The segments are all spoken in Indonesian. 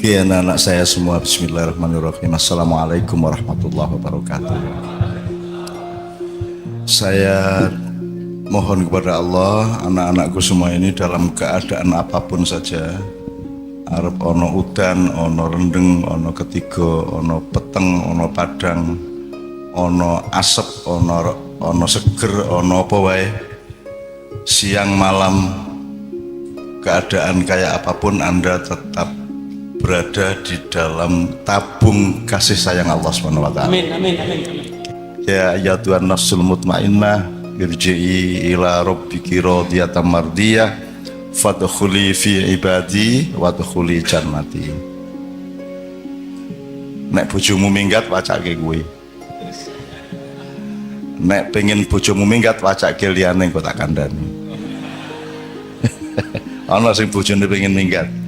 Oke, anak-anak saya semua, bismillahirrahmanirrahim. Assalamualaikum warahmatullahi wabarakatuh. Saya mohon kepada Allah, anak-anakku semua ini dalam keadaan apapun saja, arep ono udan, ono rendeng, ono ketiga, ono peteng, ono padang, ono asep, ono seger, ono apa wae, siang malam, keadaan kayak apapun Anda tetap berada di dalam tabung kasih sayang Allah Subhanahu wa taala. Amin, amin, amin, amin. Ya ayyatuhan nafsul mutmainnah, irji'i ila rabbiki radiyatan mardiyah, fadkhuli fi ibadi wadkhuli jannati. Nek bojomu minggat wacake kuwi. Nek pengen bojomu minggat wacake liyane kok tak kandhani. Ana sing bojone pengen minggat.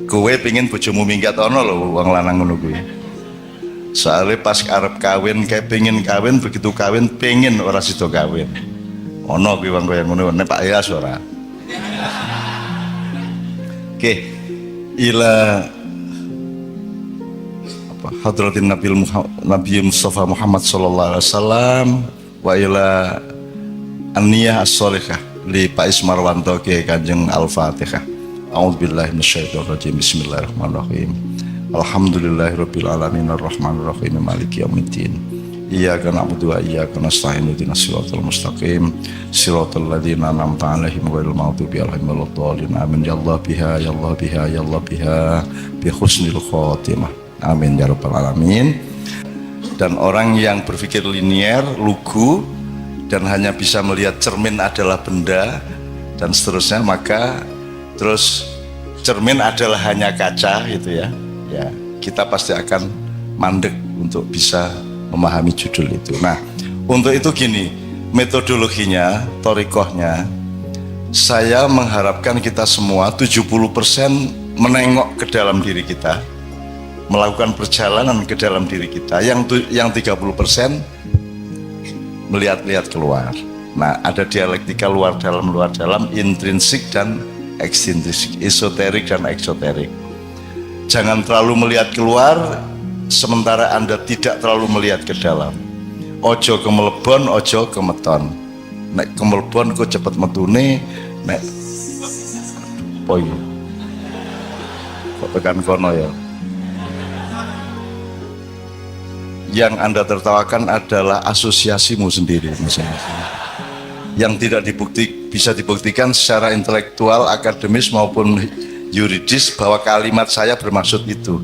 Kowe pengen bojomu minggat ono lho wong lanang ngono kuwi. Soale pas arep kawin kayak pengen kawin, begitu kawin pengen ora sida kawin. Ono kuwi wong kaya ngono nek Pak Yas ora. Oke. Ila apa hadratin Nabi Mustafa Muhammad sallallahu alaihi wasallam wa ila an-niyah as-shalihah li Pak Ismarwanto Kiai Kanjeng Al-Fatihah. A'udzubillahi minasyaitonirrajim. Bismillahirrahmanirrahim. Alhamdulillahirabbil alamin arrahmanirrahim maliki yaumiddin. Iyyaka na'budu wa iyyaka nasta'in ihdinas siratal mustaqim siratal ladzina an'amta 'alaihim ghairil maghdubi 'alaihim waladdallin. Amin ya Allah biha ya Allah biha ya Allah biha bi husnil khotimah. Amin ya rabbal alamin. Dan orang yang berpikir linier, lugu dan hanya bisa melihat cermin adalah benda dan seterusnya, maka terus cermin adalah hanya kaca gitu ya. Ya, kita pasti akan mandek untuk bisa memahami judul itu. Nah, untuk itu gini, metodologinya, thoriqohnya, saya mengharapkan kita semua 70% menengok ke dalam diri kita, melakukan perjalanan ke dalam diri kita, yang 30% melihat-lihat keluar. Nah, ada dialektika luar dalam, intrinsik dan ekstrinsik, esoterik dan eksoterik. Jangan terlalu melihat keluar sementara Anda tidak terlalu melihat ke dalam. Ojo kemelebon, ojo kemeton. Nek kemelebon kok cepet metune, nek oh iya. Kok tekan kono ya. Yang Anda tertawakan adalah asosiasimu sendiri masing-masing, yang tidak bisa dibuktikan secara intelektual, akademis maupun yuridis bahwa kalimat saya bermaksud itu.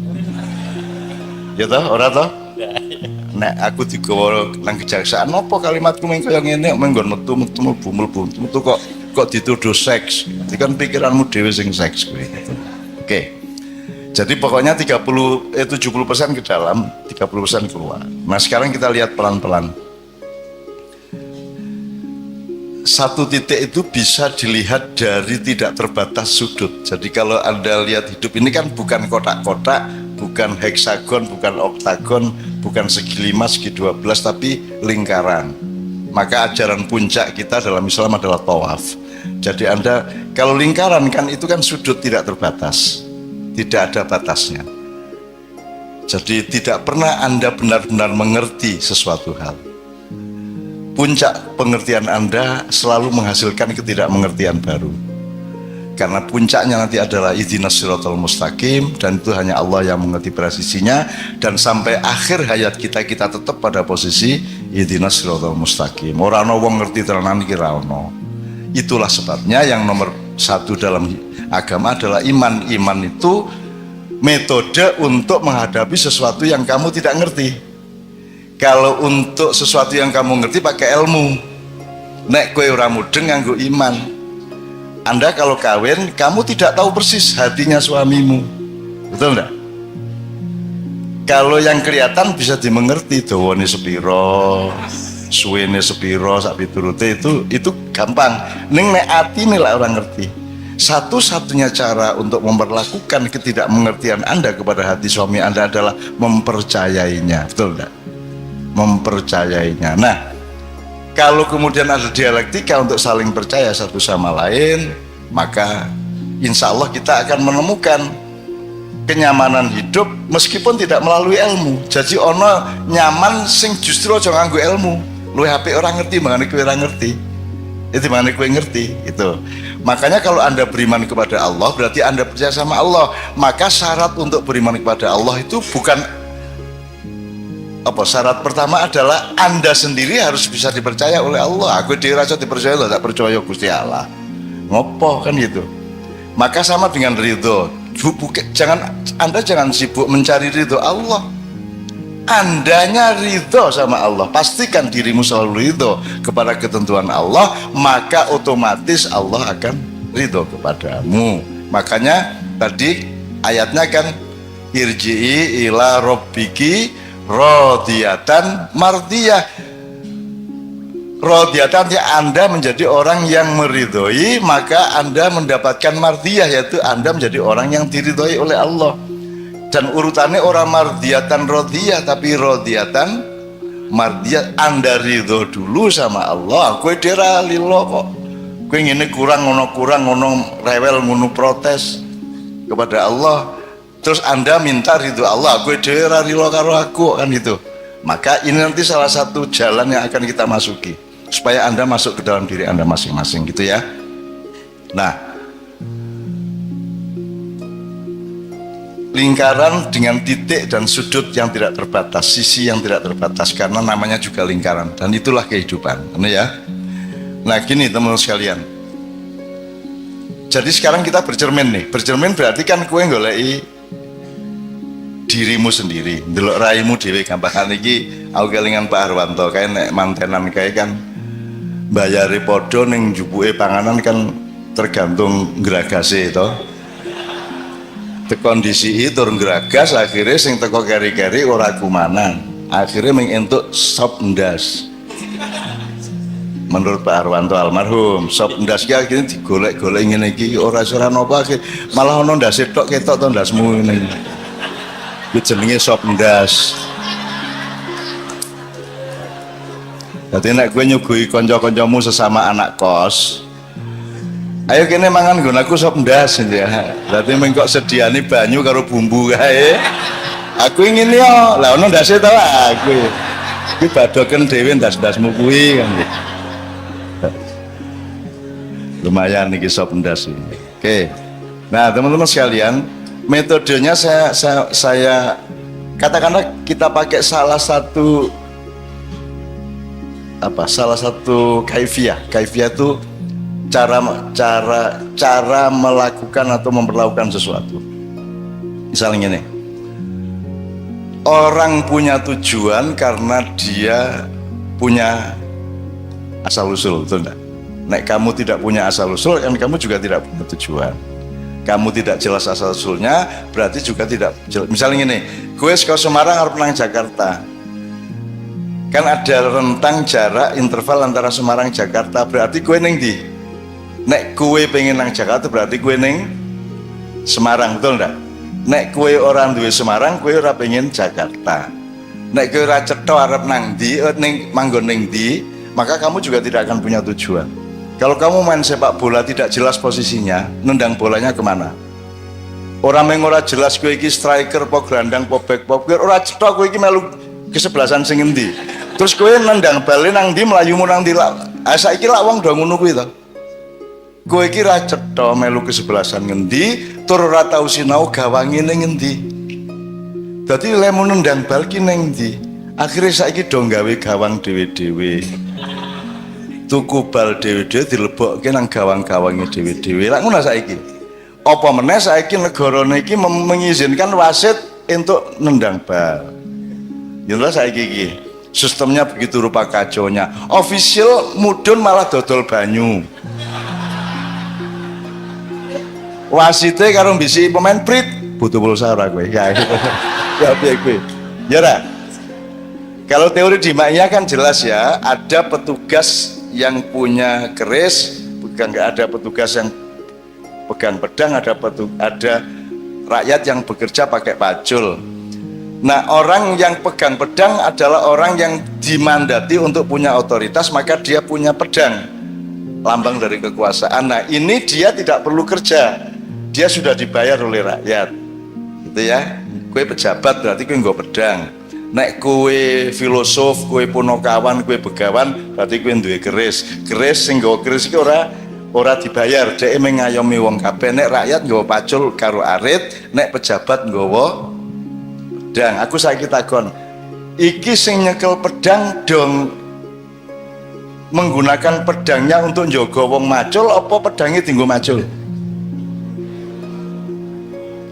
Ya toh, ora toh? Nek aku digawa nang kejaksaan apa kalimatku mung kaya ngene menggon metu kok dituduh seks. Itu kan pikiranmu dhewe sing seks kuwi. Oke. Jadi pokoknya 70% ke dalam, 30% keluar. Nah, sekarang kita lihat pelan-pelan. Satu titik itu bisa dilihat dari tidak terbatas sudut. Jadi kalau Anda lihat hidup ini kan bukan kotak-kotak, bukan heksagon, bukan oktagon, bukan segi 5, segi 12, tapi lingkaran. Maka ajaran puncak kita dalam Islam adalah tawaf. Jadi Anda, kalau lingkaran kan itu kan sudut tidak terbatas, tidak ada batasnya. Jadi tidak pernah Anda benar-benar mengerti sesuatu hal. Puncak pengertian Anda selalu menghasilkan ketidakmengertian baru. Karena puncaknya nanti adalah ihdinas siratal mustaqim, dan itu hanya Allah yang mengerti presisinya, dan sampai akhir hayat kita tetap pada posisi ihdinas siratal mustaqim. Ora ana wong ngerti tenanan iki ra ono. Itulah sebabnya yang nomor 1 dalam agama adalah iman. Iman itu metode untuk menghadapi sesuatu yang kamu tidak ngerti. Kalau untuk sesuatu yang kamu ngerti pakai ilmu. Nek kowe ora mudeng nganggo iman. Anda kalau kawin, kamu tidak tahu persis hatinya suamimu. Betul enggak? Kalau yang kelihatan bisa dimengerti, dawane sepiro, suwene sepiro, sak piturute itu gampang. Ning nek atine lah orang ngerti. Satu-satunya cara untuk memperlakukan ketidakmengertian Anda kepada hati suami Anda adalah mempercayainya. Betul enggak? Mempercayainya. Nah, kalau kemudian ada dialektika untuk saling percaya satu sama lain, maka insya Allah kita akan menemukan kenyamanan hidup meskipun tidak melalui ilmu. Jadi ono nyaman sing justru aja nganggo ilmu. Luwih apik orang ngerti mangane kowe ora ngerti. Itu mangane kowe ngerti itu. Makanya kalau Anda beriman kepada Allah berarti Anda percaya sama Allah. Maka syarat untuk beriman kepada Allah itu bukan apa, syarat pertama adalah Anda sendiri harus bisa dipercaya oleh Allah. Aku dhewe ora dipercaya lho, tak percaya Gusti Allah. Ngopo kan gitu. Maka sama dengan ridho. Anda jangan sibuk mencari ridho Allah. Andanya ridho sama Allah, pastikan dirimu selalu ridho kepada ketentuan Allah, maka otomatis Allah akan ridho kepadamu. Makanya tadi ayatnya kan irji'i ila rabbiki radiyatan mardiyah. Radiyatan, ya Anda menjadi orang yang meridhoi, maka Anda mendapatkan mardiyah, yaitu Anda menjadi orang yang diridhoi oleh Allah. Dan urutannya orang mardiyatan radiyah, tapi radiyatan mardiyah. Anda ridho dulu sama Allah. Kowe dera lilo kok. Kowe ngene kurang ngono rewel ngono protes kepada Allah. Terus Anda minta ridho Allah. Kowe dera lilo karo aku kan itu. Maka ini nanti salah satu jalan yang akan kita masuki supaya Anda masuk ke dalam diri Anda masing-masing gitu ya. Nah, lingkaran dengan titik dan sudut yang tidak terbatas, sisi yang tidak terbatas, karena namanya juga lingkaran, dan itulah kehidupan, ini ya. Nah gini teman-teman sekalian, jadi sekarang kita bercermin nih. Bercermin berarti kan kowe goleki dirimu sendiri, ndelok raimu dhewe. Gampangan iki aku kelingan Pak Harwanto, kae nek mantenan kae kan bayare padha ning jupuke panganan kan tergantung gragase to. Kondisi itu ngeragas, akhirnya sing teko keri-keri ora kumanan, akhirnya mengentuk sop ndas. Menurut Pak Harwanto almarhum, sop ndas ki akhirnya digolek-golek ngene iki ora napa, malah ono ndase tok ketok to ndasmu ngene. Iki jenenge sop ndas. Dadi nek kowe nyuguhi kanca-kancamu sesama anak kos, ayo kene mangan nggon aku sop ndas ya. Berarti mengkok sediani banyu karo bumbu kae. Aku ingin yo, lah ono ndase to aku. Iki badoken dhewe ndas-ndasmu kuwi kan. Lumayan iki sop ndas ini. Oke. Nah, teman-teman sekalian, metodenya saya katakanlah kita pakai salah satu kaifiah. Kaifiah itu cara melakukan atau memperlakukan sesuatu. Misalnya ini, orang punya tujuan karena dia punya asal usul, betul enggak? Nek kamu tidak punya asal usul, kan kamu juga tidak punya tujuan. Kamu tidak jelas asal usulnya, berarti juga tidak jelas. Misalnya ini, gue ke Semarang harus nang Jakarta. Kan ada rentang jarak interval antara Semarang Jakarta, berarti gue neng di. Nek kue pengen nang Jakarta berarti kue neng Semarang, betul enggak? Nek kue orang duwe Semarang, kue ora pengen Jakarta. Nek kue ora cetha arep nang ndi, ning manggon ning ndi, maka kamu juga tidak akan punya tujuan. Kalau kamu main sepak bola tidak jelas posisinya, nendang bolanya kemana? Orang yang ora jelas kue iki striker, po gelandang, po back, po kir, ora cetha kue iki melu kesebelasan sing endi. Terus kue nendang bal nang ndi, mlayumu nang ndi lak. Ah saiki lak wong do ngono kuwi to. Kowe iki ra cetha melu kesebelasan ngendi, tur ora tau sinau gawange ning ngendi. Dadi lemu nendang bal ki ning ndi? Akhire saiki do gawe gawang dhewe-dhewe. Tuku bal dhewe-dhewe dilebokke nang gawang-gawange dhewe-dhewe. Lah ngono saiki. Apa meneh saiki negarane iki mengizinkan wasit untuk nendang bal. Ya lho saiki iki. Sistemnya begitu rupa kaconya. Official mudun malah dodol banyu. Wasite karo bisi pemain prit butuh pulsa ora kowe ya piye kowe ya ora. Kalau teori di Ma'iyah kan jelas ya, ada petugas yang punya keris, ada petugas yang pegang pedang, ada rakyat yang bekerja pakai pacul. Nah, orang yang pegang pedang adalah orang yang dimandati untuk punya otoritas, maka dia punya pedang, lambang dari kekuasaan. Nah, ini dia tidak perlu kerja, dia sudah dibayar oleh rakyat. Gitu ya. Kue pejabat berarti kue nggo pedang. Nek kue filosof, kue punokawan, kue begawan, berarti kue duwe keris. Keris sing nggawa keris iki ora dibayar, dhek mengayomi wong kabeh. Nek rakyat nggawa pacul karo arit, nek pejabat nggawa pedang. Aku saiki takon, iki sing nyekel pedang dong menggunakan pedangnya untuk njaga wong macul apa pedangnya dienggo macul?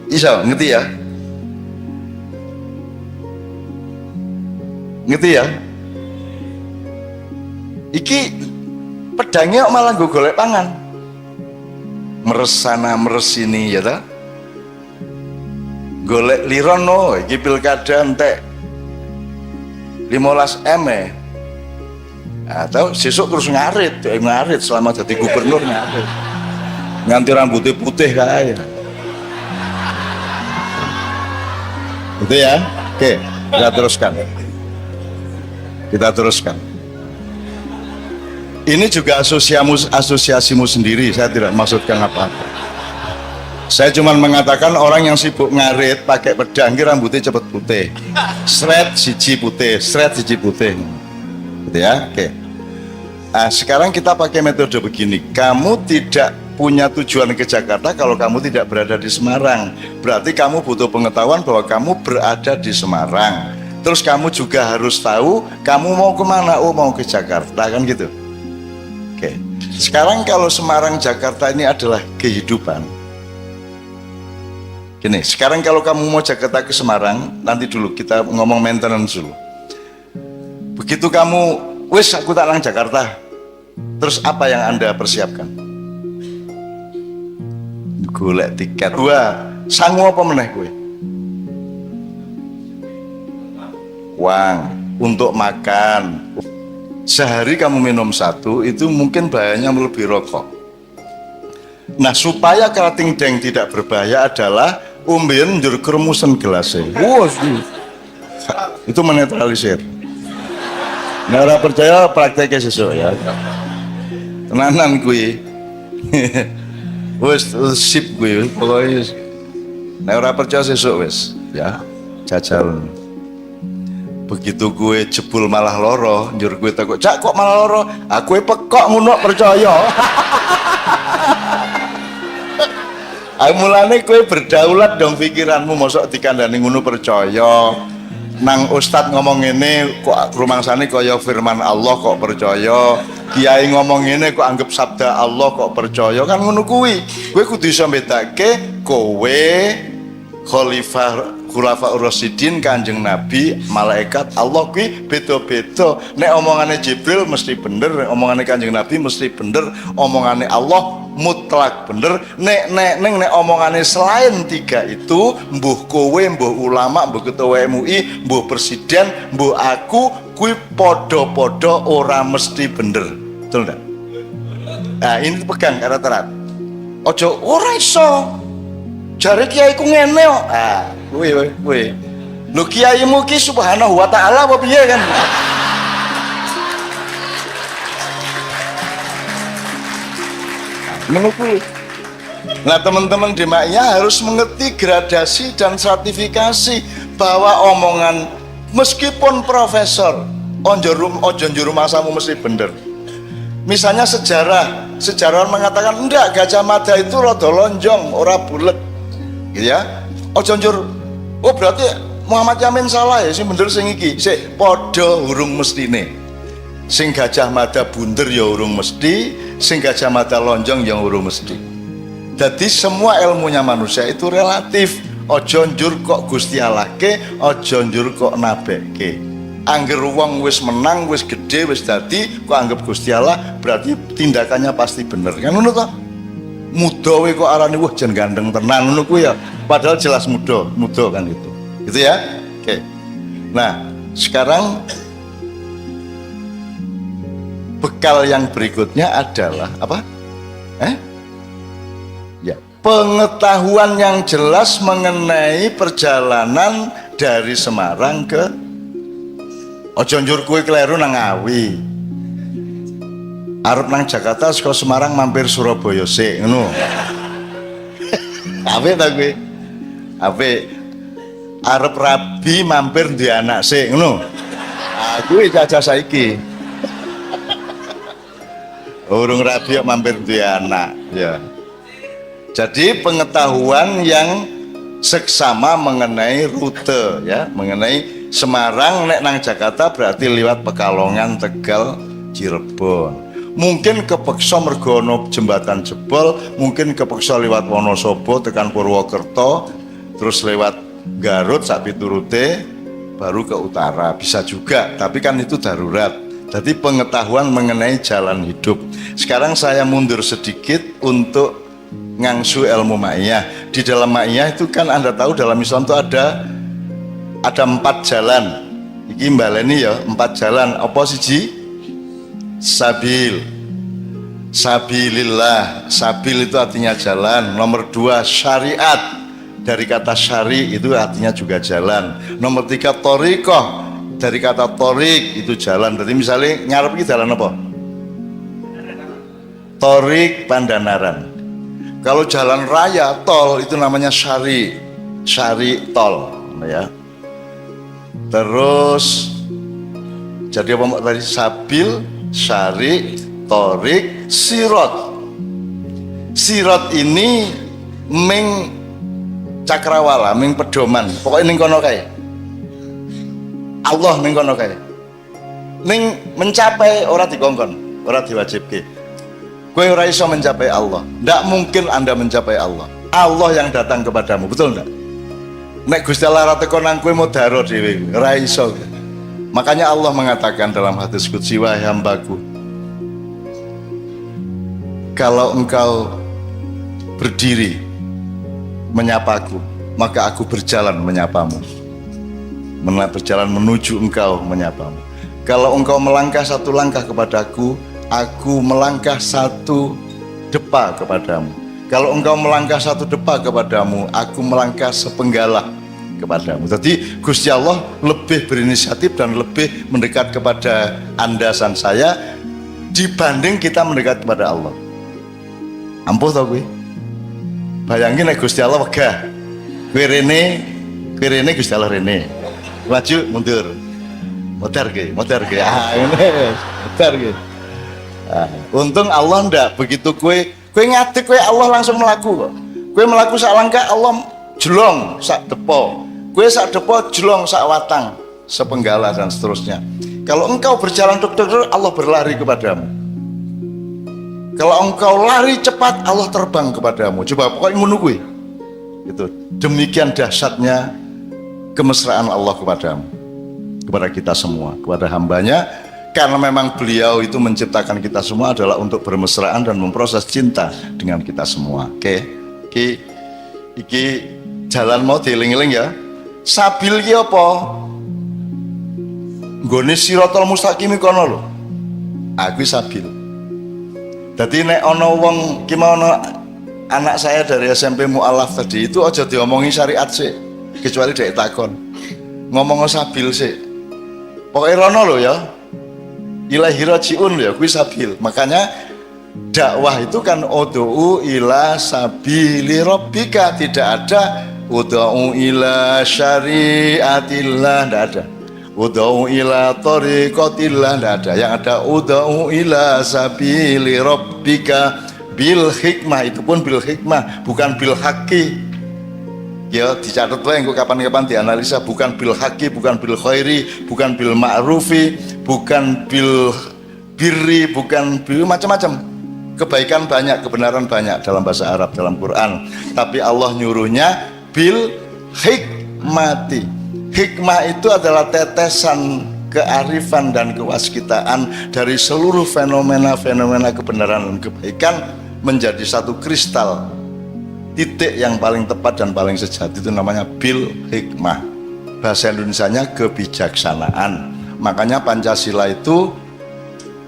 Iso ngerti ya? Ngerti ya? Iki pedangnya malah gue golek pangan, meres sana meres sini ya ta? Golek liron no, iki pilkada entek 15 M atau sesuk terus ngarit selama jadi gubernur ngarit nganti rambutnya putih kayak itu ya. Oke, kita teruskan. Ini juga asosiasimu sendiri, saya tidak maksudkan apa-apa. Saya cuma mengatakan orang yang sibuk ngarit pakai pedang rambutnya cepet putih, seret siji putih gitu ya. Oke. Nah, sekarang kita pakai metode begini. Kamu tidak punya tujuan ke Jakarta kalau kamu tidak berada di Semarang. Berarti kamu butuh pengetahuan bahwa kamu berada di Semarang. Terus kamu juga harus tahu kamu mau kemana. Oh, mau ke Jakarta, kan gitu. Oke. Sekarang kalau Semarang Jakarta ini adalah kehidupan. Gini, sekarang kalau kamu mau Jakarta ke Semarang, nanti dulu kita ngomong maintenance dulu. Begitu kamu wis aku tak nang Jakarta, terus apa yang Anda persiapkan? Golek tiket. Dua, sangu apa meneh kowe? Uang untuk makan. Sehari kamu minum satu, itu mungkin bahayanya melebihi rokok. Nah, supaya kerating deng tidak berbahaya adalah umben njur kermusen gelasnya. Wow, itu menetralisir. Nah, orang percaya prakteknya sesuk ya. Tenanan kuwi. Wis sip kuwi pokoke. Nek ora percaya sesuk wis ya. Jajal. Begitu gue jebul malah loro, njur gue takut, "Cak kok malah loro?" Aku pekok ngono percaya. Mulane kowe berdaulat dong pikiranmu, mosok dikandani ngono percaya. Nang ustad ngomong ini kok rumangsane kaya firman Allah kok percaya, kiai ngomong ini kok anggap sabda Allah kok percaya, kan ngono kuwi. Kowe kudu iso mbedake kowe Khulafaur Rasyidin, Kanjeng Nabi, malaikat Allah kuwi beda-beda. Nek omongane Jibril mesti bener, nek omongane Kanjeng Nabi mesti bener, omongane Allah mutlak bener. Nek omongane selain tiga itu, mbuh kowe, mbuh ulama, mbuh ketua MUI, mbuh presiden, mbuh aku, kuwi podo-podo ora mesti bener. Betul enggak? Nah, ini pegang erat-erat. Ojo ora iso. Jare kiai ku ngene kok. Ah, kuwi. Lho kiaimu ki subhanahu wa ta'ala apa piye kan? Menurutku. Nah, teman-teman Demaiyah harus mengerti gradasi dan stratifikasi bahwa omongan meskipun profesor ojo njuru masamu mesti bener. Misalnya sejarawan mengatakan enggak, Gajah Mada itu rada lonjong, ora bulet. Gitu ya. Ojo njur, oh berarti Muhammad Yamin salah ya, sing bener sing iki. Sik padha urung mestine. Sing Gajah Mada bunder ya urung mesti, sing Gajah Mada lonjong ya urung mesti. Jadi semua ilmunya manusia itu relatif. Ojo njur kok Gusti Allah ke, ojo njur kok nabeke. Angger wong wis menang, wis gede, wis dadi kok anggap Gusti Allah, berarti tindakannya pasti bener. Kan ngono to? Muda we kok arane wah jan gandeng tenan ngono kuwi ya. Padahal jelas muda kan itu. Gitu ya? Oke. Nah, sekarang bekal yang berikutnya adalah apa? Ya, pengetahuan yang jelas mengenai perjalanan dari Semarang ke ojo njur kowe kleru nang Ngawi. Arep nang Jakarta saka Semarang mampir Surabaya sik ngono. Apik ta kowe? Apik. arep rabi mampir di anak sik ngono. Aku jajah saiki. Urung rabi mampir di anak ya. Jadi pengetahuan yang seksama mengenai rute ya, mengenai Semarang nek nang Jakarta berarti lewat Pekalongan, Tegal, Cirebon. Mungkin kepeksa mergo ana jembatan jebol, mungkin kepeksa lewat Wonosobo tekan Purwokerto, terus lewat Garut sak piturute baru ke utara, bisa juga, tapi kan itu darurat. Jadi pengetahuan mengenai jalan hidup. Sekarang saya mundur sedikit untuk ngangsu ilmu ma'iyah. Di dalam ma'iyah itu kan Anda tahu dalam Islam itu ada 4 jalan. Iki mbaleni ya, 4 jalan. Apa siji? Sabil. Sabilillah. Sabil itu artinya jalan. Nomor 2 syariat. Dari kata syari itu artinya juga jalan. Nomor 3 thoriqah. Dari kata thorik itu jalan. Jadi misalnya ngarep iki jalan apa? Thorik Pandanaran. Kalau jalan raya tol itu namanya syari tol ya. Terus jadi apa tadi? Sabil, syari, thorik, sirot. Sirot ini ming cakrawala, ming pedoman. Pokoknya ning kono kae. Allah ning kono kae. Ning mencapai ora dikongkon, ora diwajibke. Kowe ora iso mencapai Allah. Ndak mungkin Anda mencapai Allah. Allah yang datang kepadamu, betul ndak? Nek Gusti Allah ra teko nang kowe modaro dhewe, ora iso. Makanya Allah mengatakan dalam hadis qudsi, wahai hambaku, kalau engkau berdiri menyapaku, maka aku berjalan menyapamu. Berjalan menuju engkau menyapamu. Kalau engkau melangkah 1 langkah kepadaku, aku melangkah 1 depa kepadamu. Kalau engkau melangkah 1 depa kepadamu, aku melangkah sepenggalah kepadamu. Jadi Gusti Allah lebih berinisiatif dan lebih mendekat kepada Anda dan saya dibanding kita mendekat kepada Allah. Ampuh tau gue. Bayangin nek Gusti Allah wegah. Kowe rene Gusti Allah rene. Maju mundur. Modar ge. Ah ngene. Modar ge. Untung Allah ndak begitu kue ngadeg kue Allah langsung melaku kok. Kue melaku sak langkah Allah jelong sak depo. Kue sak depo jelong sak watang, sepenggala dan seterusnya. Kalau engkau berjalan duk-duk Allah berlari kepadamu. Kalau engkau lari cepat Allah terbang kepadamu. Coba pokoknya ngono kuwi. Itu demikian dahsyatnya kemesraan Allah kepadamu, kepada kita semua, kepada hambanya. Karena memang beliau itu menciptakan kita semua adalah untuk bermesraan dan memproses cinta dengan kita semua. Oke, iki jalan mau dieling-eling ya. Sabil ki apa? Nggone siratal mustaqim kono lho. Aku sabil. Dadi nek ana wong ki mau anak saya dari SMP Mu'alaf tadi itu aja diomongi syariat sih, kecuali dhek takon. Ngomong sabil sih. Pokoke rono lho ya. Ilahi rajiun ya, kuwi sabil. Makanya dakwah itu kan ud'u ila sabili rabbika, tidak ada ud'u ila syariatillah, tidak ada. Ud'u ila tariqatillah, tidak ada. Yang ada ud'u ila sabili rabbika bil hikmah, itu pun bil hikmah, bukan bil haqqi. Ya dicatat wae engko kapan-kapan dianalisa, bukan bil haqqi, bukan bil khairi, bukan bil ma'rufi, bukan bil birri, bukan bil macam-macam. Kebaikan banyak, kebenaran banyak dalam bahasa Arab, dalam Quran. Tapi Allah nyuruhnya bil hikmati. Hikmah itu adalah tetesan kearifan dan kewaskitaan dari seluruh fenomena-fenomena kebenaran dan kebaikan menjadi satu kristal. Titik yang paling tepat dan paling sejati itu namanya bil hikmah. Bahasa Indonesianya kebijaksanaan. Makanya Pancasila itu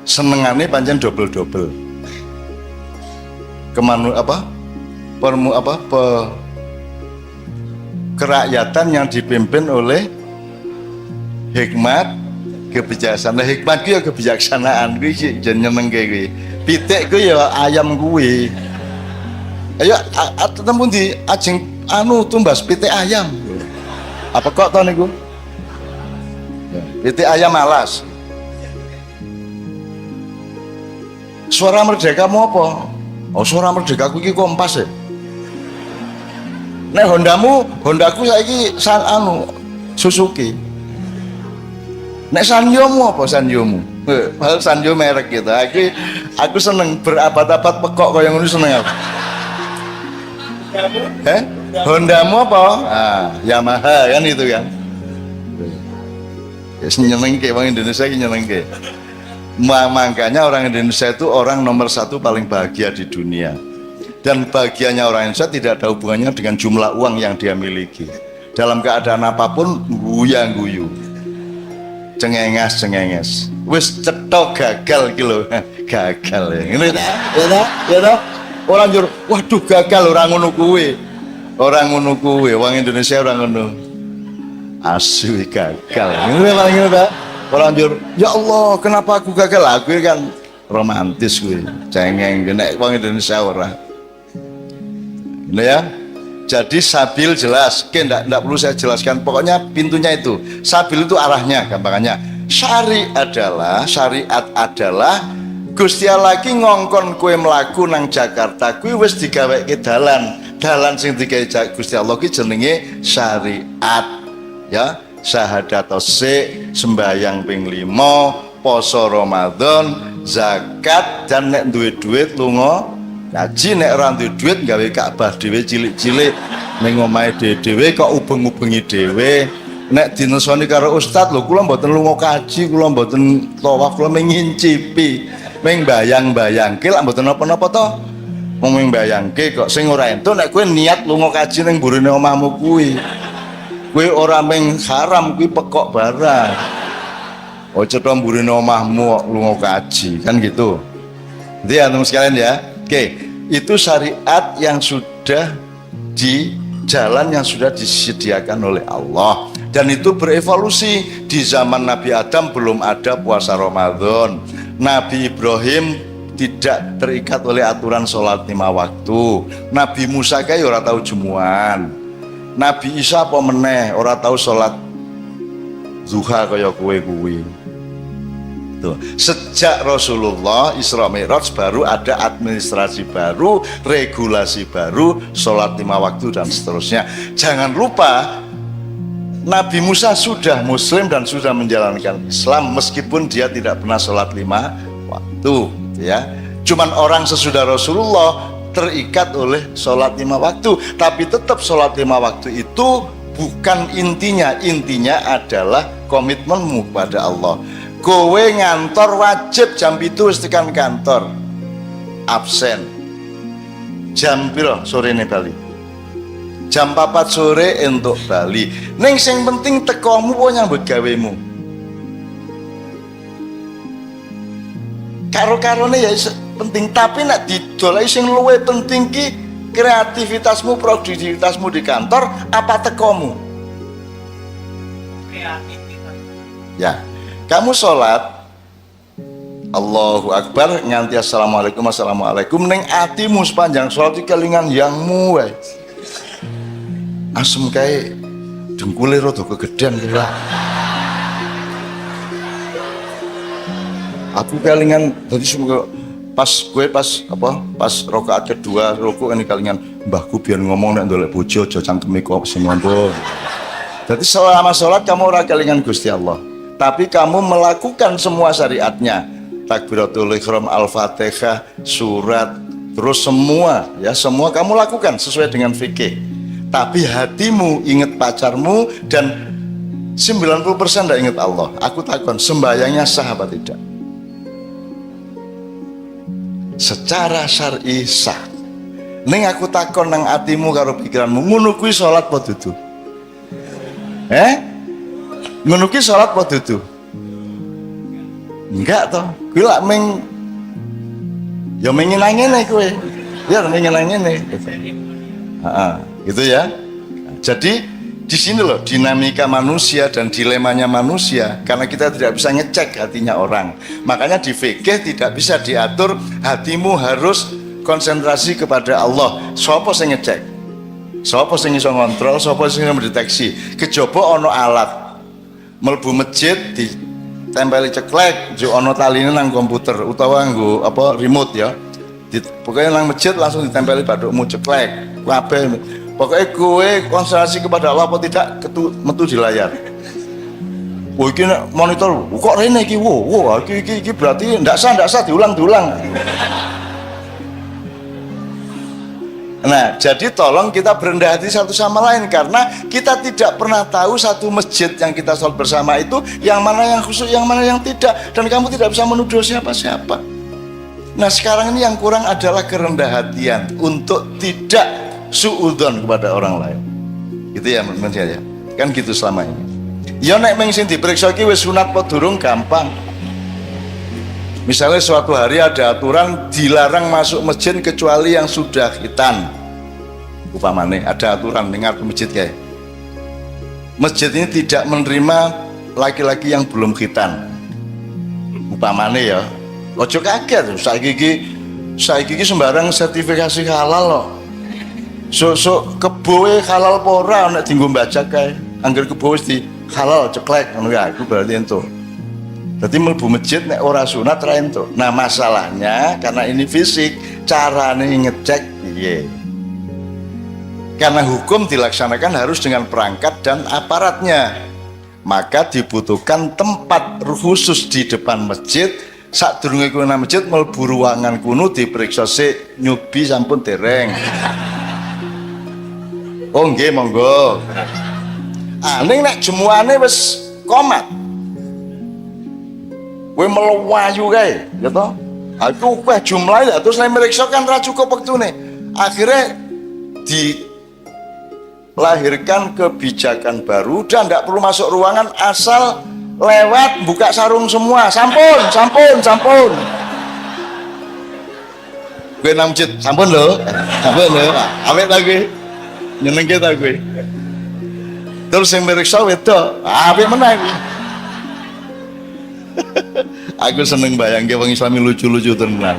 senengannya pancen double-double. Kerakyatan yang dipimpin oleh hikmat, kebijaksanaan. Hikmat itu ya kebijaksanaan. Kuwi jeneng nyenengke kuwi. Pitik kuwi ya ayam kuwi. Ayo ketemu di ajeng tumbas pitik ayam. Apa kok to niku? Titik ayam alas. Suara merdekamu apa? Oh, suara merdekaku iki Kompas ya. Nek Hondaku saiki Suzuki. Nek Sanyomu apa Sanyomu? Hal Sanyo merek gitu. Aku seneng berabad-abad pekok kaya ngono seneng aku. Hondamu apa? Ah, Yamaha kan itu kan. Ya nyenengke wong Indonesia iki nyenengke. Makanya orang Indonesia itu orang nomor satu paling bahagia di dunia. Dan bahagianya orang Indonesia tidak ada hubungannya dengan jumlah uang yang dia miliki. Dalam keadaan apapun guyang-guyu, cengenges. Wis cetok gagal iki lho. Gagal ya. Ngene ya ta? Orang jur, waduh gagal orang ngono kuwi. Orang ngono kuwi, wong Indonesia orang ngono. Asu gagal. Ngene paling ngono ta? Orang jur, ya Allah, kenapa aku gagal? Aku kan romantis kuwi. Cengeng nek wong Indonesia ora. Ini ya. Jadi sabil jelas, enggak perlu saya jelaskan. Pokoknya pintunya itu. Sabil itu arahnya, gampangannya. Syariat adalah Gusti Allah ki ngongkon kowe mlaku nang Jakarta kuwi wis digaweke dalan sing digawe Gusti Allah ki jenenge syariat ya. Syahadatose sembayang ping 5, poso Ramadan, zakat, dan nek duwe duit lunga haji, nek ora duwe duit gawe Ka'bah dhewe cilik-cilik ning omahe dhewe kok ubeng-ubengi dhewe. Nek dinesoni karo ustad lho, kula mboten lunga kaji, kula mboten tawaf, kula ngincipi, ming bayang-bayangke lak mboten napa-napa to. Wong ming bayangke kok sing ora entuk nek kowe niat lunga kaji ning mburine omahmu kuwi. Kowe ora ming haram kuwi pekok barang. Ojo to mburine omahmu lunga kaji, kan gitu. Jadi antum sekalian ya. Oke, itu syariat yang sudah di jalan yang sudah disediakan oleh Allah. Dan itu berevolusi. Di zaman Nabi Adam belum ada puasa Ramadan. Nabi Ibrahim tidak terikat oleh aturan sholat 5 waktu. Nabi Musa kaya ora tahu jumuan. Nabi Isa apa meneh ora tahu sholat zuha kaya kuwi. Tuh. Sejak Rasulullah Isra Mi'raj baru ada administrasi baru, regulasi baru, sholat 5 waktu dan seterusnya. Jangan lupa Nabi Musa sudah muslim dan sudah menjalankan Islam meskipun dia tidak pernah sholat 5 waktu ya. Cuman orang sesudah Rasulullah terikat oleh sholat 5 waktu, tapi tetap sholat 5 waktu itu bukan intinya adalah komitmenmu pada Allah. Kowe ngantor wajib jam 7 wis tekan kantor, absen jam piro sore nih Bali, jam 4 sore entuk Bali. Ning sing penting tekomu apa nyambut gawemu. Karo-karone ya penting, tapi nek didoleki sing luwih penting ki kreativitasmu, produktivitasmu di kantor apa tekomu? Kreativitas. Ya, kamu sholat Allahu Akbar nganti assalamualaikum ning atimu sepanjang sholat iki kelingan yangmu wae. Asem kae dengkule rada kegedean kira. Aku kelingan tadi semoga pas rakaat kedua rukuk ini kalingan mbahku biar ngomong nek ndolek bojo aja cangkeme kok sing ngomong. Jadi selama sholat kamu ora kelingan Gusti Allah, tapi kamu melakukan semua syariatnya, takbiratul ihram, al-fatihah, surat, terus semua kamu lakukan sesuai dengan fikih. Tapi hatimu ingat pacarmu dan 90% tidak ingat Allah. Aku takon sembayangnya sah apa tidak? Secara syar'i sah. Ning aku takon nang atimu karo pikiranmu, ngono kuwi salat apa dudu? Ngono kuwi salat apa dudu? Enggak toh. Kuwi lak ming ya menyenang ngene kowe. Ya menyenang ngene. Heeh, gitu ya. Jadi di sini loh dinamika manusia dan dilemanya manusia, karena kita tidak bisa ngecek hatinya orang. Makanya di fikih tidak bisa diatur hatimu harus konsentrasi kepada Allah. Siapa yang ngecek? Sapa sing iso ngontrol, sapa sing iso mendeteksi. Kejaba ana alat. Mlebu masjid ditempeli ceklek, yo ana taline nang komputer utawa nggo apa remote ya. Pokoknya nang masjid langsung ditempeli badukmu ceklek. Kabeh. Pokoknya kowe konsentrasi kepada Allah apa tidak metu di layar. Wah iki monitor kok rene iki wah iki berarti ndak sah diulang. Nah, jadi tolong kita berendah hati satu sama lain karena kita tidak pernah tahu satu masjid yang kita sholat bersama itu yang mana yang khusyuk, yang mana yang tidak, dan kamu tidak bisa menuduh siapa-siapa. Nah, sekarang ini yang kurang adalah kerendah hatian untuk tidak suudzon kepada orang lain. Gitu ya, menurut saya. Kan gitu selama ini. Ya nek meng sing diperiksa iki wis sunat apa durung gampang. Misalnya suatu hari ada aturan dilarang masuk masjid kecuali yang sudah khitan. Upamane ada aturan dengar masjid kayak. Masjid ini tidak menerima laki-laki yang belum khitan. Upamane ya. Ojo kaget saiki iki sembarang sertifikasi halal loh. Sok kebo halal apa ora nek dienggo mbajak kae. Angger kebo wis di halal ceklek ngono ya, iku berarti entuk. Dadi mlebu masjid nek ora sunat ra entuk. Nah, masalahnya karena ini fisik, carane ngecek piye? Karena hukum dilaksanakan harus dengan perangkat dan aparatnya. Maka dibutuhkan tempat khusus di depan masjid. Sadurunge kowe nang masjid mlebu ruangan kuno diperiksa sik nyubi sampun dereng. Oh nggih monggo. Ning nek jemuane wis komat. Kowe melewayu kae, ya toh? Aku kowe jumlahe terus nek meriksa kan ra cukup wektune. Akhirnya dilahirkan kebijakan baru dan tidak perlu masuk ruangan asal lewat buka sarung semua. Sampun. Kowe nang masjid, sampun lho. Awet lagi. Nyeneng kita kowe. Terus yang meriksa wedok, apik meneh. Aku seneng bayangke wong Islami lucu-lucu tenan.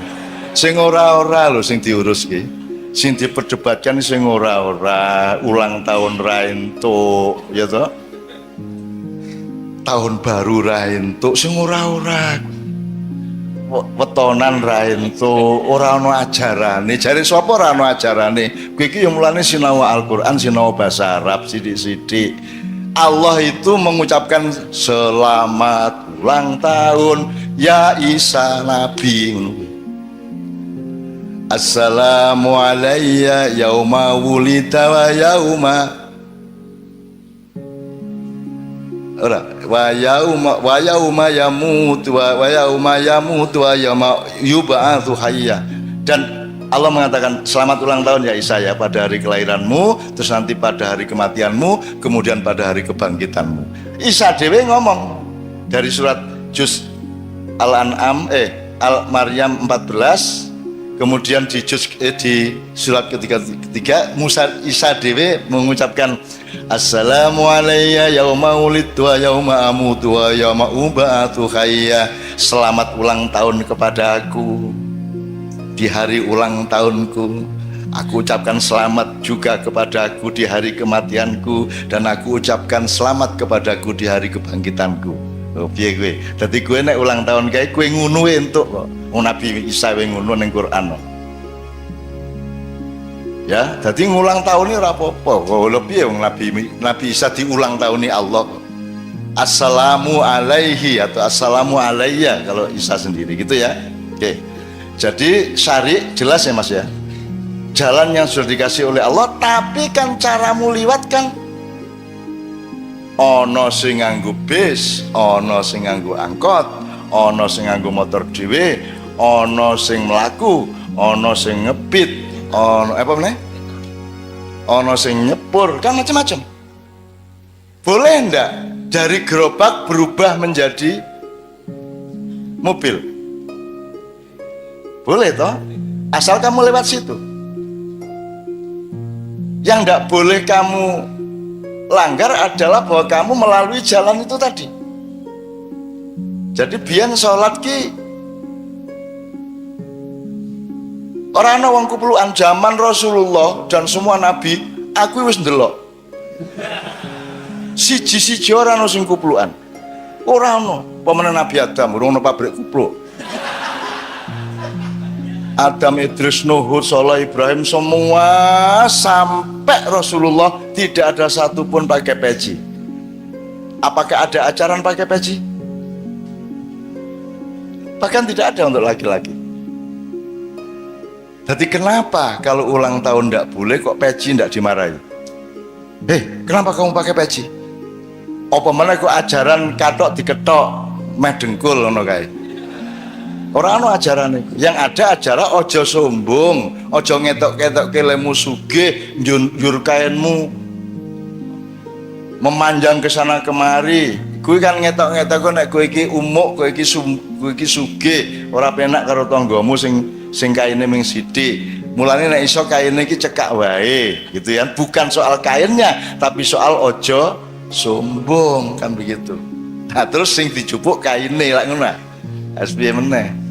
Sing ora-ora lho sing diurus ki. Sing diperdebatkan sing ora-ora, ulang tahun ra entuk, ya toh? Tahun baru ra entuk sing ora-ora. Wetonan ra entuk, ora ana ajarane. Jare sapa ora ana ajarane? Kowe iki ya mulane sinau Al-Qur'an, sinau bahasa Arab sithik-sithik. Allah itu mengucapkan selamat ulang tahun ya Isa Nabi. Assalamu alayya yauma wulida wa yauma wa yauma yamutu wa yauma yub'atsu hayya. Dan Allah mengatakan selamat ulang tahun ya Isa ya pada hari kelahiranmu, terus nanti pada hari kematianmu, kemudian pada hari kebangkitanmu. Isa dewe ngomong dari surat Juz Al-An'am Al-Maryam 14, kemudian di surat ketiga Isa dewe mengucapkan Assalamu alayya yauma wulidtu wa yauma amutu wa yauma ub'atsu hayya. Selamat ulang tahun kepada aku di hari ulang tahunku. Aku ucapkan selamat juga kepadaku di hari kematianku, dan aku ucapkan selamat kepadaku di hari kebangkitanku. Oh piye kowe? Dadi kowe nek ulang tahun kae kowe ngono entuk kok. Nabi Isa wae ngono ning Quran. Ya, dadi ngulang tahun ora apa-apa. Kok piye wong Nabi Isa diulang tahuni Allah. Assalamu alaihi atau assalamu alayya kalau Isa sendiri gitu ya. Oke. Jadi syari jelas ya Mas ya. Jalan yang sudah dikasih oleh Allah, tapi kan caramu liwat kan ono sing nganggo bis, ono sing nganggo angkot, ono sing nganggo motor dhewe, ono sing mlaku, ono sing ngebit, ono apa meneh? Ono sing nyepur, kan macam-macam. Boleh ndak dari gerobak berubah menjadi mobil? Boleh toh, asal kamu lewat situ. Yang tidak boleh kamu langgar adalah bahwa kamu melalui jalan itu tadi. Jadi biyen sholat ki orang ana wong kuplukan zaman Rasulullah dan semua nabi Aku wis ndelok. Siji-siji ora ono sing kuplukan. Ora ono. Pemene Nabi Adam urung ono pabrik kupluk. Adam, Idris, Nuh, Soleh, Ibrahim semua sampai Rasulullah tidak ada satupun pakai peci. Apakah ada ajaran pakai peci? Bahkan tidak ada untuk laki-laki. Jadi kenapa kalau ulang tahun tidak boleh kok peci tidak dimarahi? Kenapa kamu pakai peci? Apa mana kok ajaran katok diketok meh dengkul ngono kae. Ora ono ajaran iku. Yang ada ajaran ojo sombong, ojo ngetok-ketok kelemu sugih, njur kainmu memanjang ke sana kemari. Kuwi kan ngetok-ngetok kok nek kowe iki umuk, kowe iki sugih, ora penak karo tanggamu sing kaine ming sithik. Mulane nek iso kaine iki cekak wae, gitu ya. Bukan soal kainnya, tapi soal ojo sombong kan begitu. Nah terus sing dijupuk kaine lak ngono. SBY meneh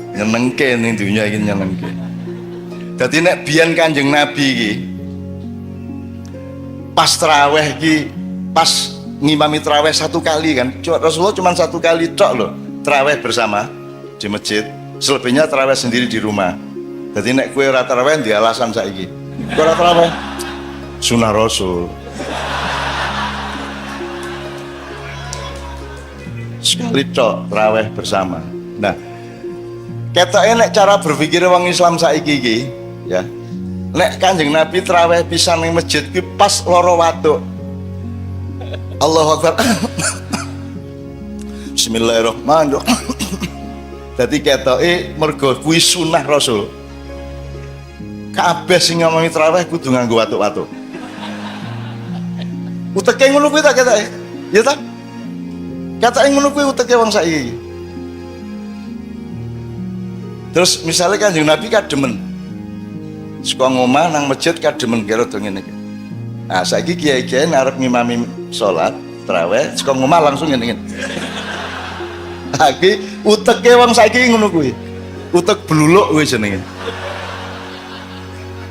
nyenengke ning dunya iki nyenengke. Dadi nek biyen Kanjeng Nabi iki pas traweh iki pas ngimami traweh satu kali kan. Rasulullah cuma satu kali tok loh traweh bersama di masjid. Selebihnya traweh sendiri di rumah. Jadi nek kue ora traweh di alasan saiki. Kue ora traweh sunah Rasul. Sekali tok traweh bersama. Nah, ketoke nek cara berpikir wong Islam saiki iki, ya. Nek Kanjeng Nabi traweh pisan ning masjid ki pas loro watuk. Allahu Akbar. Bismillahirrahmanirrahim. Dadi ketoke mergo kuwi sunah Rasul. Kabeh sing ngomongi traweh kudu nganggo watuk-watuk. Uteke ngono kuwi tak ketoke. Ya ta? Ketoke ngono kuwi uteke wong saiki. Terus misalnya Kanjeng Nabi kademen saka ngomah nang masjid kademen karo do ngene iki. Nah, saiki kiai-kiai arep ngimami salat traweh saka ngomah langsung ngene iki. Iki uteke wong saiki ngono kuwi. Utek bluluk kuwi jenenge.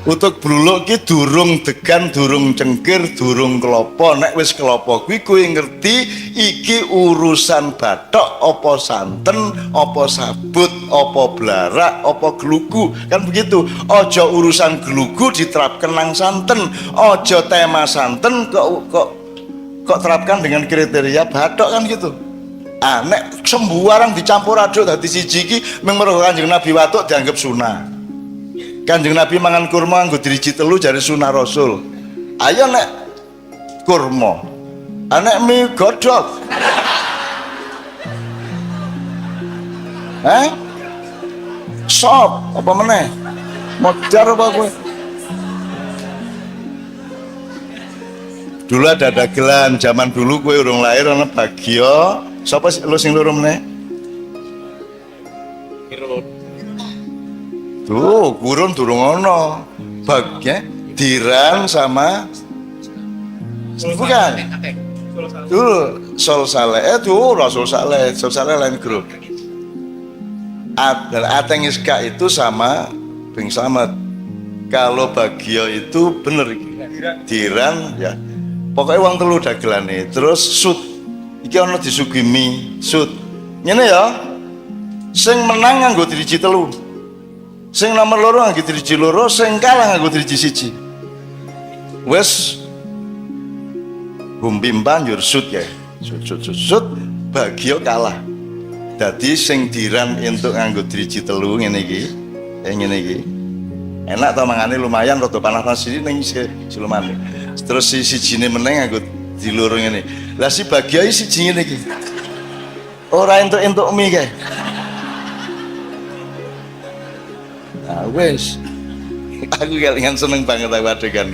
Utek bluluk ki durung degan, durung cengkir, durung klopo. Nek wis klopo kuwi kowe ngerti iki urusan bathok apa santen, apa sabut, apa blarak, apa glugu. Kan begitu. Aja urusan glugu diterapkan nang santen, aja tema santen kok terapkan dengan kriteria bathok kan gitu. Nek sembarang dicampur aduk dadi siji iki mung mergo Kanjeng Nabi watuk dianggap sunah. Kanjeng Nabi mangan kurma nggo diriji telu jare sunah Rasul. Ayo nek kurma, nek mie godhog. Sop apa meneh? Modar apa kowe? Dulu ada dagelan, zaman dulu kowe urung lahir ana Bagio. Sapa lu sing loro meneh? Tuh, gurun durung ono. Bagnya Diran sama bukan. Tuh, Sol Saleh tuh Rasul Saleh, Sol Saleh lain grup. Dan Ateng Iska itu sama Bing Slamet. Kalau Bagio itu bener Diran ya. Pokoknya uang telu dagelane. Terus sud. Iki ono disuguhi mie, sud. Ngene ya. Sing menang nganggo diriji telu. Sing nomor loro nganggo diriji loro, sing kalah nganggo diriji siji. Wes Bumbi banjur sud ya. Sud Bagio kalah. Dadi sing Diran entuk nganggo diriji telu ngene iki. Ngene iki. Enak to mangane lumayan rada panas sithik ning silumane. Terus si sijine meneng nganggo diloro ngene. Lah si Bagio iki siji ngene iki. Ora entuk-entuk mie kae. Nah, wes. Aku kelingan seneng banget aku adegan.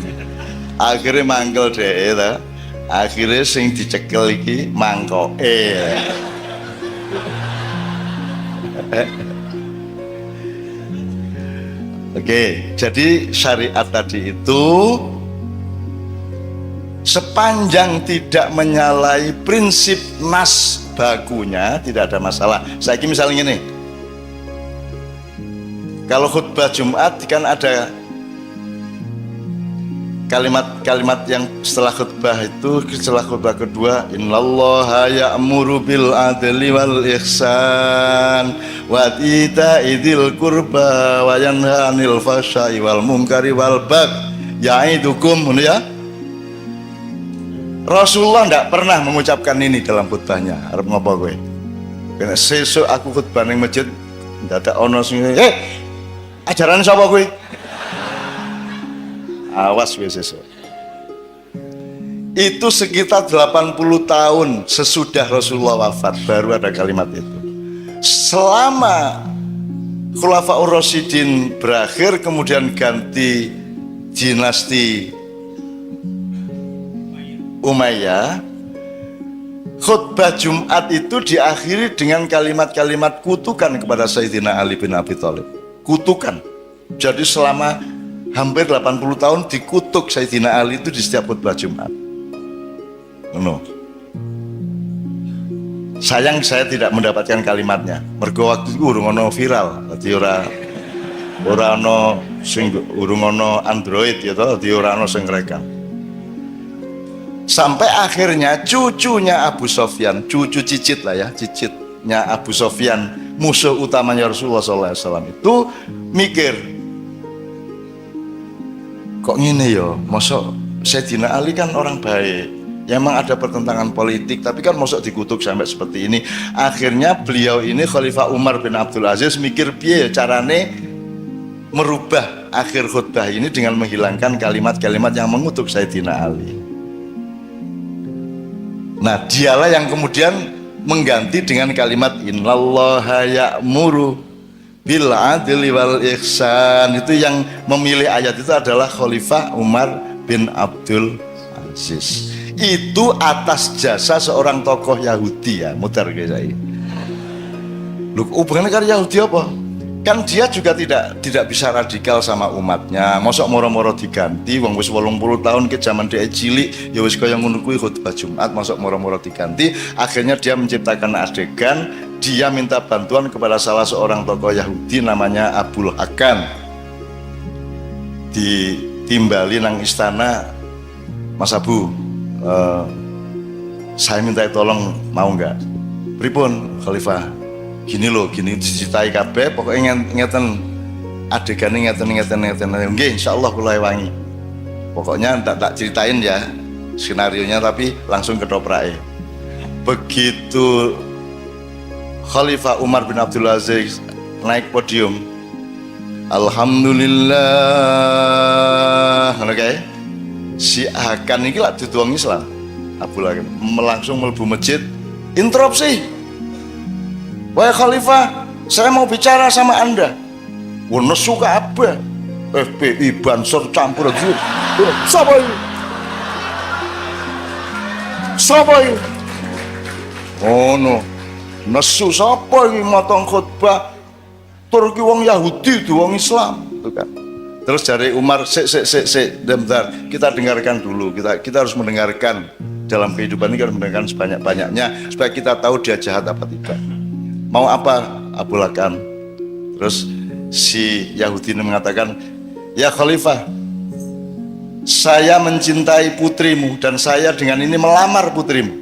Akhirnya mangkel dhek ta. Akhirnya sing dicekel iki mangkoke. Oke, jadi syariat tadi itu sepanjang tidak menyalahi prinsip nas bakunya tidak ada masalah. Saya ini misalnya ini, kalau khutbah Jumat kan ada kalimat-kalimat yang setelah khutbah itu, setelah khutbah kedua, innallaha ya'muru bil adli wal ihsan wa ita'i dzil qurba wa yanha 'anil fahsya'i wal munkari wal baghi ya'idukum, ya. Rasulullah tidak pernah mengucapkan ini dalam khutbahnya. Arep ngopo kowe? Kena sesuk aku khutbah ning masjid dadak ono sing, ajaran sapa kowe? Awas wis sesuk. Itu sekitar 80 tahun sesudah Rasulullah wafat baru ada kalimat itu. Selama Khulafaur Rasyidin berakhir, kemudian ganti dinasti Umayyah, khutbah Jumat itu diakhiri dengan kalimat-kalimat kutukan kepada Sayyidina Ali bin Abi Thalib. Kutukan. Jadi selama hampir 80 tahun dikutuk Sayyidina Ali itu di setiap khutbah Jumat. No. Sayang saya tidak mendapatkan kalimatnya. Mergo waktu itu urung ono viral, dadi ora ono sing urung ono Android ya toh, dadi ora ono sing rekam. Sampai akhirnya cucunya Abu Sofyan, cucu cicit lah ya, cicitnya Abu Sofyan, musuh utamanya Rasulullah SAW itu mikir, kok gini ya, mosok Sayyidina Ali kan orang baik, ya memang ada pertentangan politik, tapi kan mosok dikutuk sampai seperti ini. Akhirnya beliau ini Khalifah Umar bin Abdul Aziz mikir piye carane merubah akhir khutbah ini dengan menghilangkan kalimat-kalimat yang mengutuk Sayyidina Ali. Nah, dialah yang kemudian mengganti dengan kalimat innallaha ya'muru bil adli wal ihsan. Itu yang memilih ayat itu adalah Khalifah Umar bin Abdul Aziz. Itu atas jasa seorang tokoh Yahudi ya, mutar guys saya. Lu hubungannya karo Yahudi apa? Kan dia juga tidak bisa radikal sama umatnya. Mosok moro-moro diganti wong wis 80 tahun ke zaman dia cilik ya wis kaya ngono kuwi khutbah Jumat, mosok moro-moro diganti. Akhirnya dia menciptakan adegan, dia minta bantuan kepada salah seorang tokoh Yahudi namanya Abul Hakan. Ditimbali nang istana, Mas Abu, saya minta tolong, mau enggak? Pripun Khalifah? Gini loh, gini diceritai kabeh, pokoknya ngeten adegannya ngeten. Nggih, insyaallah kula wangi. Pokoknya tak ceritain ya skenarionya, tapi langsung ketoprake. Begitu Khalifah Umar bin Abdul Aziz naik podium, alhamdulillah, oke. Si Hakan ini lah dudu wong Islam. Abul Hakan langsung mlebu masjid, interupsi. Wahai Khalifah, saya mau bicara sama Anda. Nesu kabeh. FPI Banser campur aja. Sapa iki? Sapa iki? Oh no. Nesu sapa iki motong khutbah? Tur ki wong Yahudi, wong Islam, itu kan. Terus dari Umar, bentar, kita dengarkan dulu. Kita harus mendengarkan dalam kehidupan ini, harus mendengarkan sebanyak-banyaknya supaya kita tahu dia jahat apa tidak. Mau apa Abu Hakan? Terus si Yahudi ini mengatakan, ya Khalifah, saya mencintai putrimu dan saya dengan ini melamar putrimu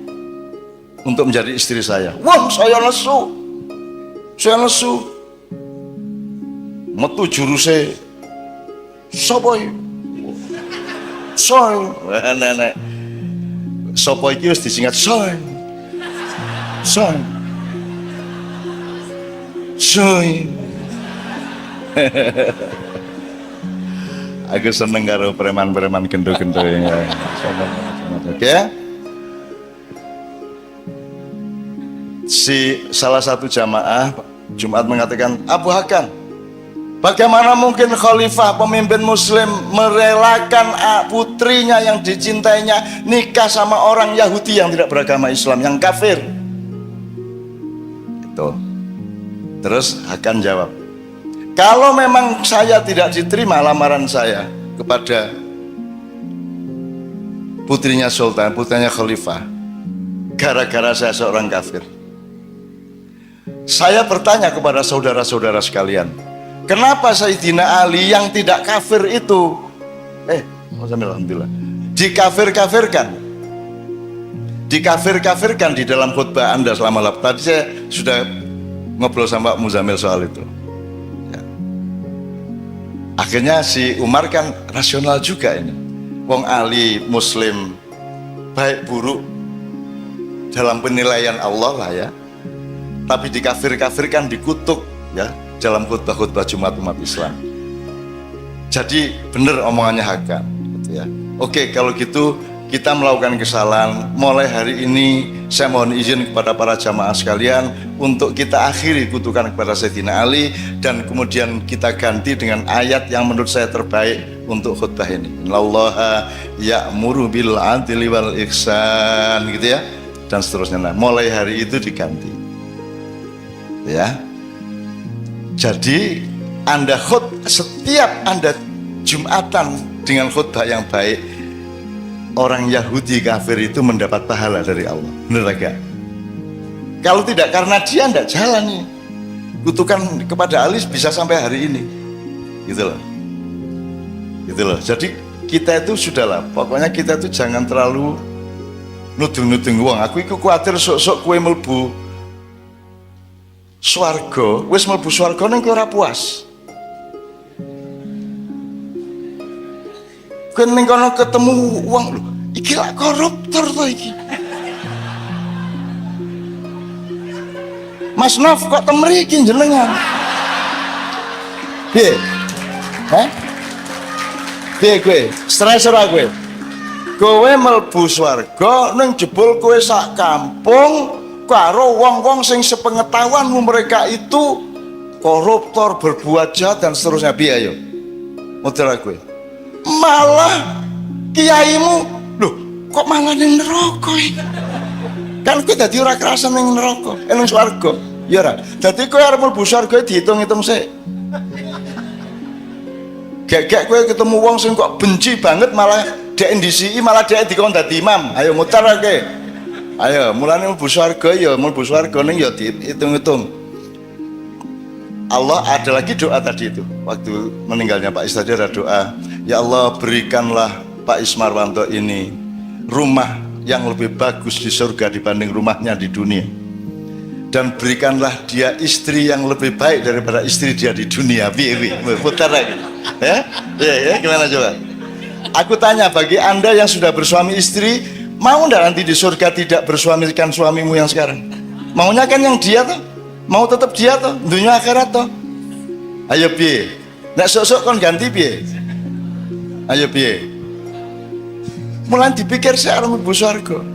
untuk menjadi istri saya. Wah, saya nesu. Metu juruse sapa iki? Soy. Nenek. Sapa iki wis disingkat soy. Aku seneng karo preman-preman gendo-gendo ya. Oke. Si salah satu jamaah Jumat mengatakan, Abu Hakan, bagaimana mungkin khalifah pemimpin muslim merelakan putrinya yang dicintainya nikah sama orang Yahudi yang tidak beragama Islam, yang kafir? Itu. Terus Hakan jawab, kalau memang saya tidak diterima lamaran saya kepada putrinya sultan, putrinya khalifah, gara-gara saya seorang kafir, saya bertanya kepada saudara-saudara sekalian, kenapa Sayyidina Ali yang tidak kafir itu Alhamdulillah. Dikafir-kafirkan di dalam khutbah Anda selama tadi saya sudah ngobrol sama Pak Muzamil soal itu. Ya. Akhirnya si Umar kan rasional juga ini. Wong Ali Muslim baik buruk dalam penilaian Allah lah ya. Tapi dikafir-kafirkan, dikutuk ya dalam khutbah-khutbah Jumat umat Islam. Jadi benar omongannya Hakan gitu ya. Oke, kalau gitu kita melakukan kesalahan. Mulai hari ini saya mohon izin kepada para jamaah sekalian untuk kita akhiri kutukan kepada Sayyidina Ali dan kemudian kita ganti dengan ayat yang menurut saya terbaik untuk khutbah ini. Innallaha ya'muru bil 'adli wal ihsan gitu ya dan seterusnya. Nah, mulai hari itu diganti. Ya. Jadi setiap Anda Jumatan dengan khutbah yang baik, orang Yahudi kafir itu mendapat pahala dari Allah. Benar gak? Kalau tidak karena dia tidak jalan nih. Kutukan kepada Ali bisa sampai hari ini. Gitu loh. Gitu loh. Jadi kita itu sudahlah, pokoknya kita itu jangan terlalu nudung-nudung wong. Aku iku kuatir sok-sok kue melbu swarga, wis mlebu swarga ning kowe ora puas. Kowe ning kono ketemu wong lho, iki lak koruptor to iki. Mas Nov kok temriki jenengan? Piye? Hah? Piye kowe? Stres ora kowe? Kowe mlebu swarga ning jebul kowe sak kampung karo wong-wong sing sepengetahuanmu mereka itu koruptor, berbuat jahat dan seterusnya. Piye ayo? Model gue. Malah kiaimu, loh, kok malah ning neraka iki? Kan kowe dadi ora kerasan ning neraka, ning swarga. Ya ora. Dadi kowe arep mlebu swarga dihitung-hitung sik. Gek-gek kowe ketemu wong sing kok benci banget malah dhek ndisiki, malah dhek dikon dadi imam. Ayo muter kowe. Ayo, mulane mlebu swarga ya, mlebu swarga ning ya dihitung-hitung. Allah ada lagi doa tadi itu. Waktu meninggalnya Pak Is tadi ada doa, ya Allah berikanlah Pak Ismarwanto ini rumah yang lebih bagus di surga dibanding rumahnya di dunia. Dan berikanlah dia istri yang lebih baik daripada istri dia di dunia. Putar lagi. Ya? Ya, gimana coba? Aku tanya bagi Anda yang sudah bersuami istri, mau ndak nanti di surga tidak bersuamikan suamimu yang sekarang? Maunya kan yang dia tuh, mau tetap dia tuh, dunia akhirat tuh. Ayo piye? Nek sok-sok kon ganti piye? Ayo piye? Mulai dipikir saya arep mlebu surga.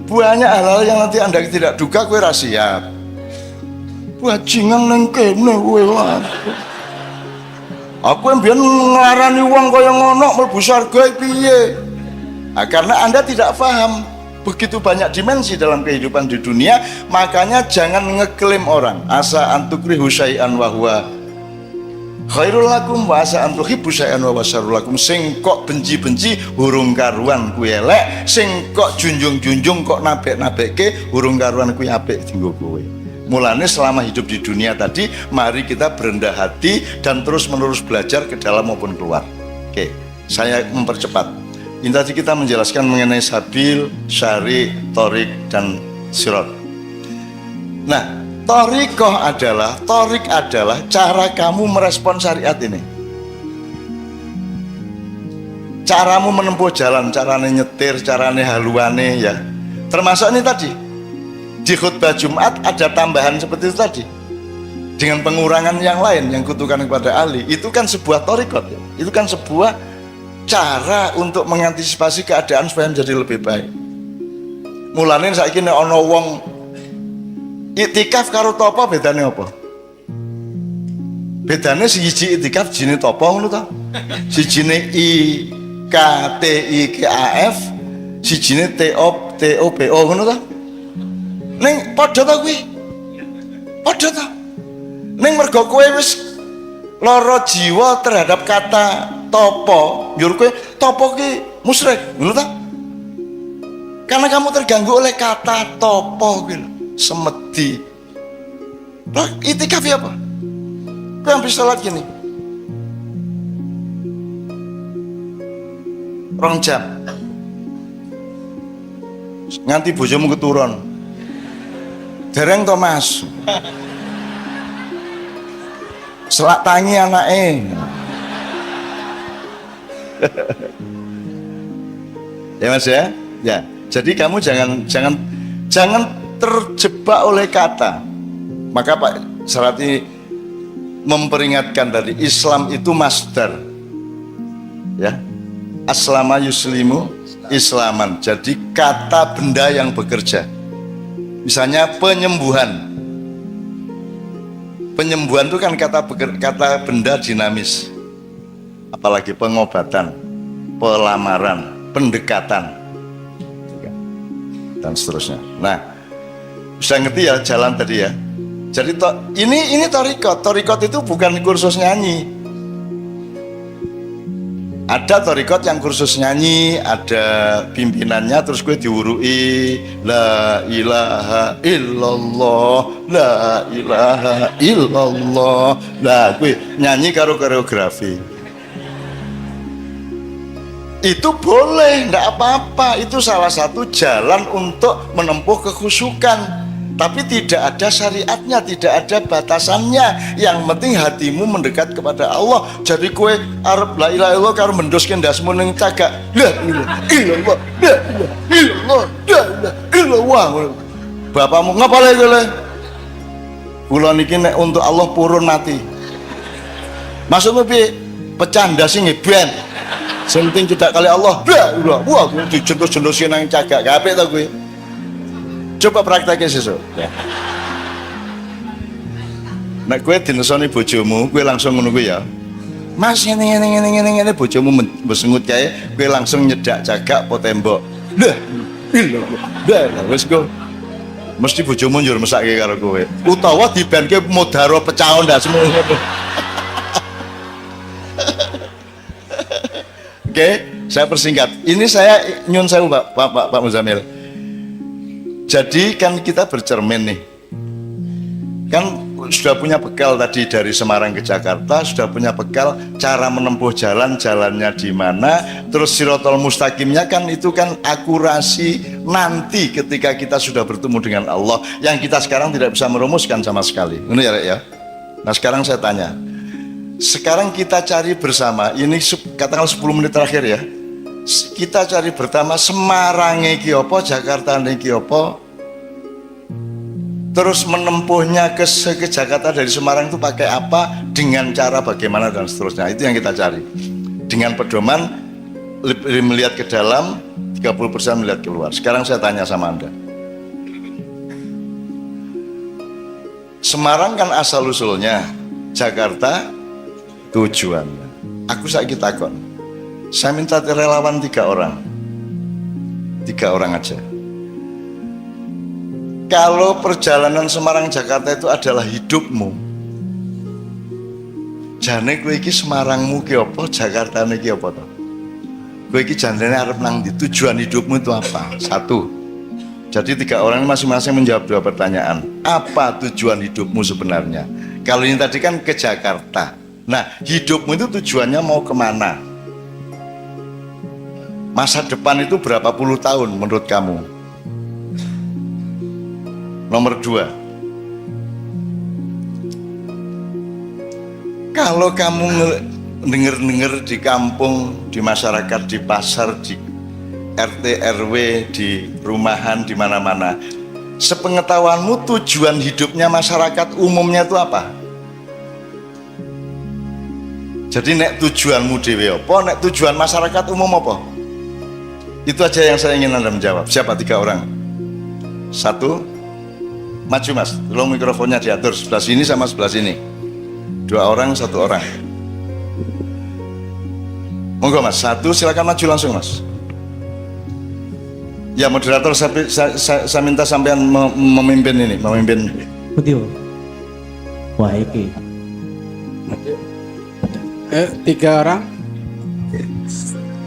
Banyak hal-hal yang nanti Anda tidak duga kowe ra siap. Bajingan nang kene kowe wae. Aku yang biar ngelarani uang kaya ngono mlebu surga piye? Nah, karena Anda tidak paham begitu banyak dimensi dalam kehidupan di dunia, makanya jangan ngeklaim orang. Asa antukrihu syai'an wa huwa khairul lakum wa asa antuhibbu syai'an wa syarrul lakum. Sing kok benci-benci hurung karuan kuwi elek, sing kok junjung-junjung kok nabek-nabekke hurung karuan kuwi apik dienggo kowe. Mulanya selama hidup di dunia tadi, mari kita berendah hati dan terus-menerus belajar ke dalam maupun keluar. Oke, saya mempercepat. Ini tadi kita menjelaskan mengenai sabil, syari, torik, dan sirot. Nah, torik adalah cara kamu merespon syariat ini. Caramu menempuh jalan, carane nyetir, carane haluane ya. Termasuk ini tadi. Di khutbah Jumat ada tambahan seperti itu tadi dengan pengurangan yang lain yang kutukan kepada Ali. Itu kan sebuah torikot ya. Itu kan sebuah cara untuk mengantisipasi keadaan supaya menjadi lebih baik. Mulane saiki nek ana wong iktikaf karo topo bedane apa? Bedane siji iktikaf jine topo ngono to. Sijine IKTIKAF, sijine TOPO ngono to. Ning padha ta kuwi? Padha ta? Ning mergo kowe wis lara jiwa terhadap kata topo, njur kowe topo ki musyrik, ngono ta? Karena kamu terganggu oleh kata topo kuwi lho, semedi. Lah itikaf ya apa? Gue habis sholat gini, 2 jam, nganti bojomu keturun, dereng to mas, selak tangi anake. Ya mas ya, ya. Jadi kamu jangan terjebak oleh kata. Maka Pak Sarati memperingatkan tadi, Islam itu masdar, ya. Aslama yuslimu islaman. Jadi kata benda yang bekerja. Misalnya penyembuhan. Penyembuhan itu kan kata benda dinamis. Apalagi pengobatan, pelamaran, pendekatan, dan seterusnya. Nah, bisa ngerti ya jalan tadi ya. Jadi ini torikot. Torikot itu bukan kursus nyanyi. Ada torikot yang kursus nyanyi, ada pimpinannya, terus gue diurui la ilaha illallah, la ilaha illallah. Lah gue nyanyi karo koreografi. Itu boleh, enggak apa-apa. Itu salah satu jalan untuk menempuh kekhusyukan. Tapi tidak ada syariatnya, tidak ada batasannya. Yang penting hatimu mendekat kepada Allah. Jadi kue arep la ilaha illallah karo mendoskeun ndasmu ning cagak. La ilaha illallah, la ilaha illallah, la ilaha illallah. Bapakmu ngapale kowe? Kula niki nek untuk Allah purun mati. Maksudmu piye? Pecah ndase ngeben. Sing penting cedak kali Allah. Wah, kuwi dijentos-jentosi nang cagak. Apik ta kuwi? Coba prakteknya sesuk. Ya. Nek kowe dinesoni bojomu, kowe langsung ngono kuwi ya. Mas ngene bojomu mesengut kae, kowe langsung nyedak cagak po tembok. Lah, wis go. Mesti bojomu njur mesake karo kowe. Utawa dibenke modaro pecahan ndak semua. Oke, saya persingkat. Ini saya nyun sewu Pak Muzamil. Jadi kan kita bercermin nih, kan sudah punya bekal tadi dari Semarang ke Jakarta, sudah punya bekal cara menempuh jalannya di mana, terus sirotol mustaqimnya kan itu kan akurasi nanti ketika kita sudah bertemu dengan Allah, yang kita sekarang tidak bisa merumuskan sama sekali. Ini ya. Nah sekarang saya tanya, sekarang kita cari bersama, ini katakanlah 10 menit terakhir ya. Kita cari pertama Semarang iki apa, Jakarta iki apa, terus menempuhnya ke Jakarta dari Semarang itu pakai apa, dengan cara bagaimana dan seterusnya. Itu yang kita cari. Dengan pedoman melihat ke dalam, 30% melihat keluar. Sekarang saya tanya sama Anda. Semarang kan asal usulnya, Jakarta tujuannya. Aku saiki takon. Saya minta relawan 3 orang. 3 orang aja. Kalau perjalanan Semarang Jakarta itu adalah hidupmu, jane kowe iki Semarangmu ki apa, Jakartane ki apa to? Kowe iki jane arep nang ndi? Tujuan hidupmu itu apa? 1. Jadi 3 orang ini masing-masing menjawab 2 pertanyaan. Apa tujuan hidupmu sebenarnya? Kalau ini tadi kan ke Jakarta. Nah, hidupmu itu tujuannya mau kemana? Masa depan itu berapa puluh tahun menurut kamu? Nomor 2, kalau kamu denger-denger di kampung, di masyarakat, di pasar, di RT, RW, di rumahan, di mana-mana, sepengetahuanmu tujuan hidupnya masyarakat umumnya itu apa? Jadi nek tujuanmu dhewe apa, nek tujuan masyarakat umum apa? Itu aja yang saya ingin Anda menjawab. Siapa 3 orang? 1, maju mas, tolong mikrofonnya diatur sebelah sini sama sebelah sini. 2 orang, 1 orang. Monggo mas, 1 silakan maju langsung mas. Ya moderator, saya minta sampean memimpin ini, memimpin. Betul. Wah iki. 3 orang.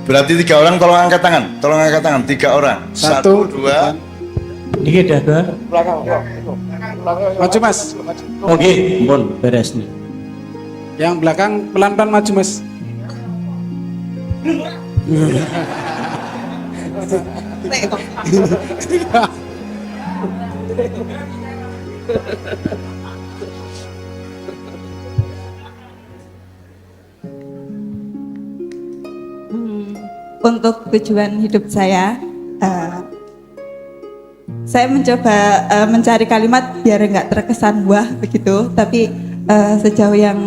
Berarti 3 orang, tolong angkat tangan. Tolong angkat tangan, 3 orang. 1, 2. Niki dah. Belakang. Maju mas. Oke, bon beres nih. Yang belakang pelan-pelan maju, Mas. Untuk tujuan hidup saya mencoba mencari kalimat biar nggak terkesan wah begitu, tapi sejauh yang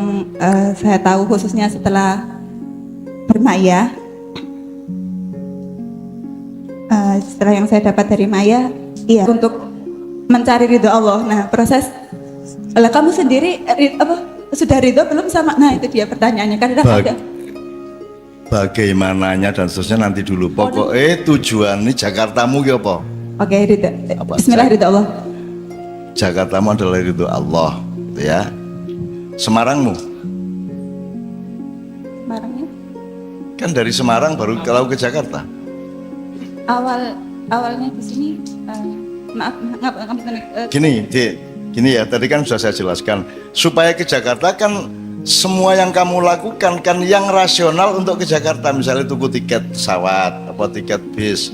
saya tahu khususnya setelah bermaya, setelah yang saya dapat dari Maya, iya untuk mencari ridho Allah. Nah proses, lah kamu sendiri sudah ridho belum sama? Nah itu dia pertanyaannya, karena ada. Bagaimananya dan seterusnya nanti dulu. Pokoknya tujuan ini Jakartamu ya apa? Oke, ridho. Bismillah, ridho Allah. Jakartamu adalah ridho Allah, gitu ya. Semarangmu? Semarangnya? Kan dari Semarang baru kalau ke Jakarta. Awalnya di sini, Gini ya, tadi kan sudah saya jelaskan. Supaya ke Jakarta kan semua yang kamu lakukan kan yang rasional untuk ke Jakarta, misalnya tuku tiket pesawat apa tiket bis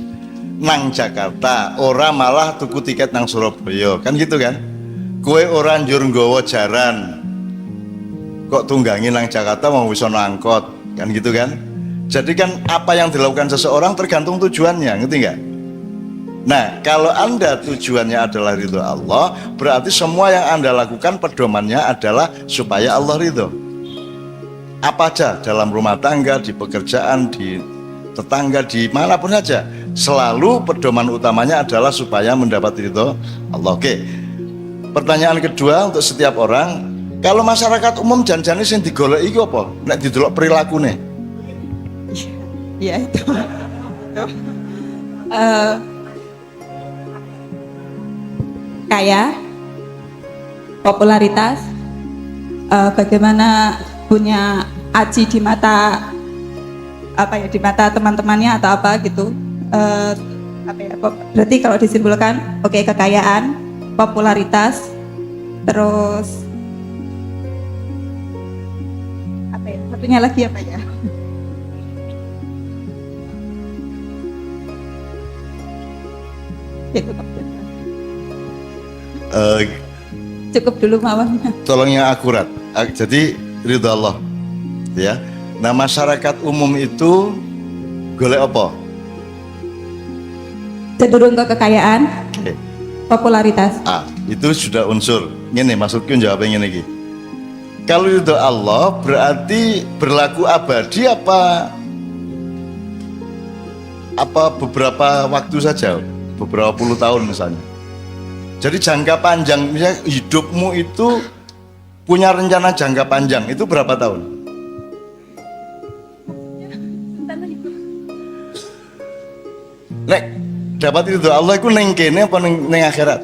nang Jakarta, ora malah tuku tiket nang Surabaya, kan gitu kan. Kue orang njur nggawa jaran kok tunggangi nang Jakarta mau bisa angkot, kan gitu kan. Jadi kan apa yang dilakukan seseorang tergantung tujuannya, ngerti nggak? Nah, kalau Anda tujuannya adalah ridho Allah, berarti semua yang Anda lakukan pedomannya adalah supaya Allah ridho. Apa aja, dalam rumah tangga, di pekerjaan, di tetangga, di manapun saja, selalu pedoman utamanya adalah supaya mendapat ridho Allah. Oke. Pertanyaan kedua untuk setiap orang, kalau masyarakat umum janjane sing digoleki iki apa? Nek didelok perilakune. ya itu. Kaya, popularitas, bagaimana punya aji di mata di mata teman-temannya atau apa gitu. Berarti kalau disimpulkan, oke, kekayaan, popularitas, terus satunya lagi apa ya? Cukup dulu mawanya. Tolong yang akurat. Jadi ridho Allah, ya. Nah masyarakat umum itu golek apa? Cenderung ke kekayaan, popularitas. Itu sudah unsur. Ini maksudku jawabnya ini lagi. Kalau ridho Allah berarti berlaku abadi apa beberapa waktu saja, beberapa puluh tahun misalnya. Jadi jangka panjang, misalnya hidupmu itu punya rencana jangka panjang, itu berapa tahun? Nek dapat itu Allah itu neng kene apa neng akhirat?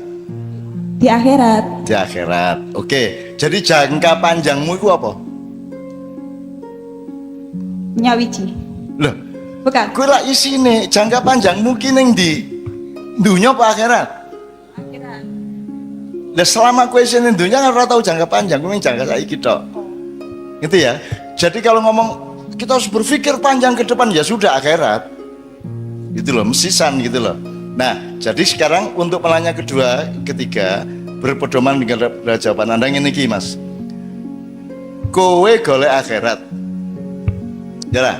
Di akhirat. Di akhirat. Oke. Jadi jangka panjangmu itu apa? Nyawiji. Loh, bukan. Kowe lak isine jangka panjangmu ki ning ndi? Dunya apa akhirat? Akhirat. Lah selama kowe isine dunya kan ora tau jangka panjang, kowe jangka saiki tok. Gitu ya. Jadi kalau ngomong kita harus berpikir panjang ke depan, ya sudah akhirat. Gitu loh, mesisan gitu loh. Nah, jadi sekarang untuk penanya kedua, ketiga berpedoman dengan jawaban Anda ngene iki, Mas. Kowe golek akhirat. Ya,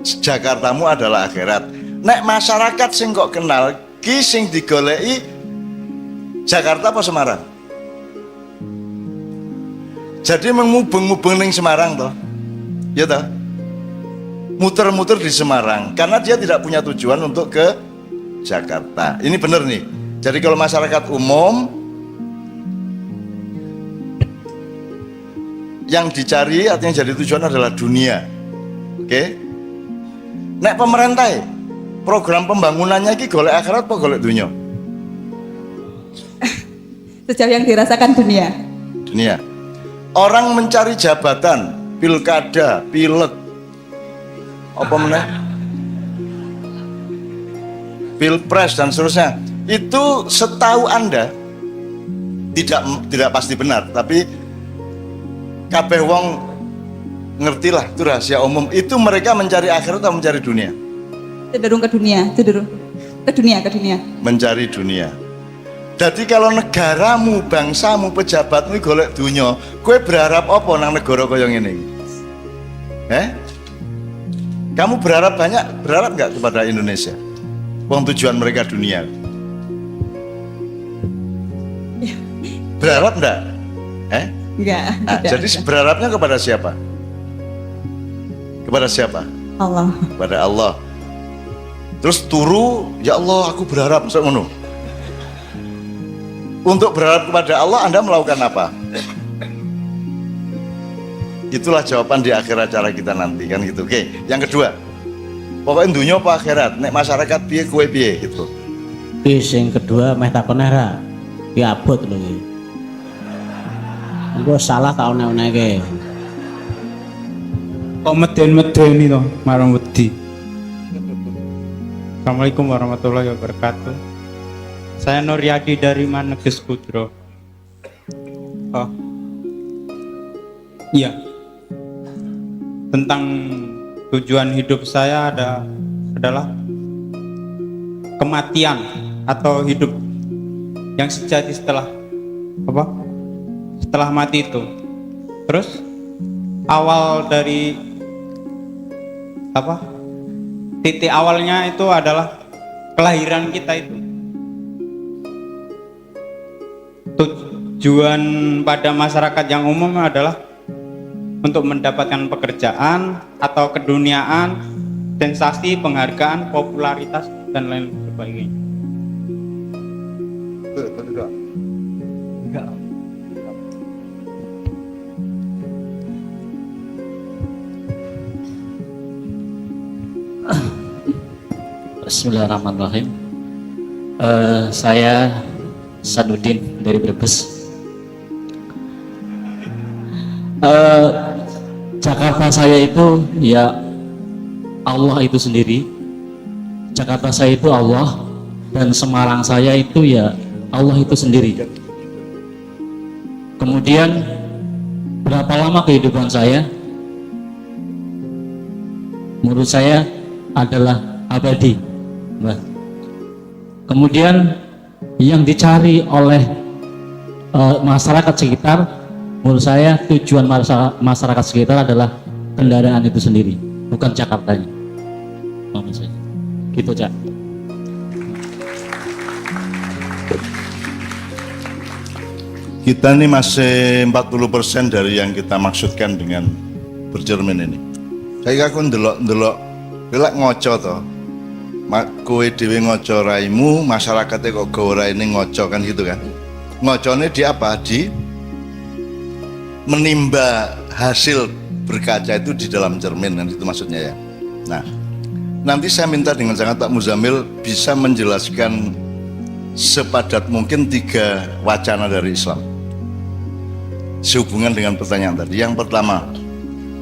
Jakartamu adalah akhirat. Nek masyarakat sing kok kenal ki sing digoleki Jakarta apa Semarang? Jadi mengubeng-ubeng ning Semarang toh. Ya toh? Muter-muter di Semarang karena dia tidak punya tujuan untuk ke Jakarta. Ini benar nih. Jadi kalau masyarakat umum yang dicari artinya jadi tujuan adalah dunia. Oke? Nek pemerintah program pembangunannya iki golek akhirat apa golek dunia? Sejauh yang dirasakan dunia. Dunia. Orang mencari jabatan, pilkada, pilek, apa meneh? Pilpres dan seterusnya. Itu setahu Anda tidak pasti benar, tapi kabeh wong ngertilah itu rahasia umum. Itu mereka mencari akhirat atau mencari dunia? Cenderung ke dunia, ke dunia. Mencari dunia. Jadi kalau negaramu, bangsamu, pejabatmu golek dunia, kowe berharap apa nang negara kaya ngene? Kamu berharap nggak kepada Indonesia? Wong tujuan mereka dunia. Berharap enggak? Enggak. Nah, tidak. jadi berharapnya kepada siapa? Kepada siapa? Allah. Kepada Allah. Terus turu, ya Allah aku berharap ngono. Untuk berharap kepada Allah Anda melakukan apa? Itulah jawaban di akhir acara kita nanti kan gitu. Oke, yang kedua. Pokoknya dunia apa akhirat, nek masyarakat piye kowe piye gitu. Sing kedua meh takon era. Ki abot lho iki. Engko salah tak one-oneke. Kok meden-medeni to, marang wedi. Assalamualaikum warahmatullahi wabarakatuh. Saya Nuryadi dari Maneges Kudro. Oh. Iya. Tentang tujuan hidup saya adalah kematian atau hidup yang sejati setelah mati itu. Terus awal dari titik awalnya itu adalah kelahiran kita itu. Tujuan pada masyarakat yang umum adalah untuk mendapatkan pekerjaan atau keduniaan, sensasi, penghargaan, popularitas dan lain sebagainya. Enggak. Bismillahirrahmanirrahim. Saya Sanuddin dari Brebes. Jakarta saya itu ya Allah itu sendiri. Jakarta saya itu Allah, dan Semarang saya itu ya Allah itu sendiri. Kemudian berapa lama kehidupan saya? Menurut saya adalah abadi. Kemudian yang dicari oleh masyarakat sekitar, menurut saya tujuan masyarakat sekitar adalah kendaraan itu sendiri, bukan Jakartanya. Menurut saya gitu, Cak. Kita ini masih 40% dari yang kita maksudkan dengan bercermin ini. Saya aku ndelok ngoco toh. Kowe dhewe ngoco raimu, masyarakatnya kok gawe raine ngoco kan gitu kan. Ngocone di apa? Di menimba hasil berkaca itu di dalam cermin kan, itu maksudnya ya. Nah, nanti saya minta dengan sangat Pak Muzamil bisa menjelaskan sepadat mungkin 3 wacana dari Islam sehubungan dengan pertanyaan tadi. Yang pertama,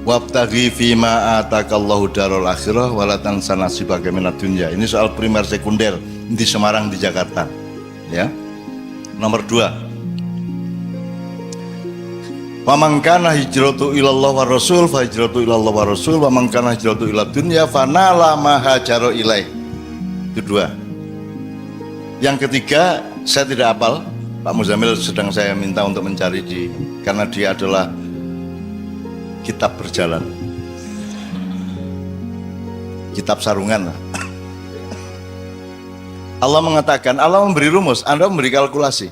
wabtaghi fima atakallahu darul akhirah wala tansa nasibaka minad dunya. Ini soal primer sekunder di Semarang, di Jakarta ya. Nomor 2, wa man kana hijratu ilallah wa rasul fa hijratu ilallah wa rasul wa man kana hijratu ilad dunya fa nala ma hajara ilaih. Itu 2. Yang ketiga saya tidak hafal, Pak Muzamil sedang saya minta untuk mencari karena dia adalah kitab berjalan, kitab sarungan. Allah mengatakan, Allah memberi rumus, Anda memberi kalkulasi.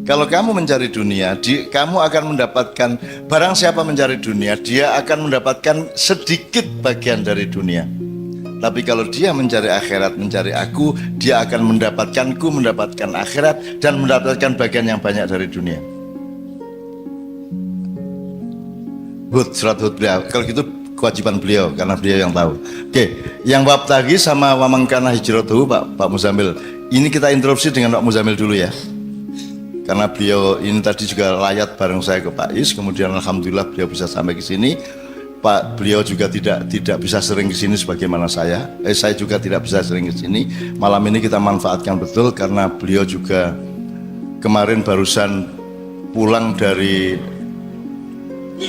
Kalau kamu mencari dunia, kamu akan mendapatkan, barang siapa mencari dunia, dia akan mendapatkan sedikit bagian dari dunia. Tapi kalau dia mencari akhirat, mencari aku, dia akan mendapatkanku, mendapatkan akhirat, dan mendapatkan bagian yang banyak dari dunia. Surat Hud beliau. Kalau gitu kewajiban beliau karena beliau yang tahu. Oke, yang bab tadi sama wamangkana hijratuhu Pak Muzamil. Ini kita interupsi dengan Pak Muzamil dulu ya. Karena beliau ini tadi juga layat bareng saya ke Pak Is, kemudian alhamdulillah beliau bisa sampai ke sini. Beliau juga tidak bisa sering ke sini sebagaimana saya. Saya juga tidak bisa sering ke sini. Malam ini kita manfaatkan betul karena beliau juga kemarin barusan pulang dari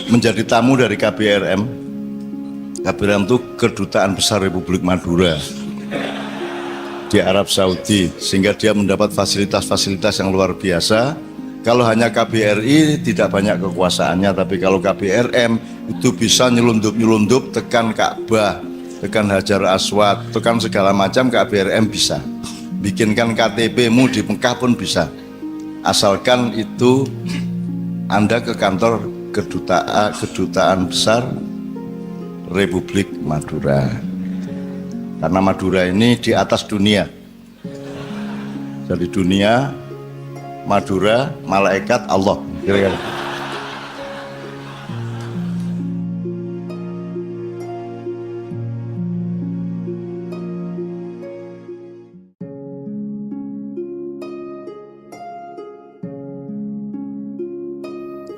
menjadi tamu dari KBRM KBRM itu Kedutaan Besar Republik Madura di Arab Saudi, sehingga dia mendapat fasilitas-fasilitas yang luar biasa. Kalau hanya KBRI tidak banyak kekuasaannya, tapi kalau KBRM itu bisa nyelundup-nyelundup tekan Ka'bah, tekan Hajar Aswad, tekan segala macam. KBRM bisa bikinkan KTP-mu di Mekah pun bisa, asalkan itu Anda ke kantor Kedutaan Besar Republik Madura. Karena Madura ini di atas dunia. Jadi dunia, Madura, malaikat, Allah. Kira-kira.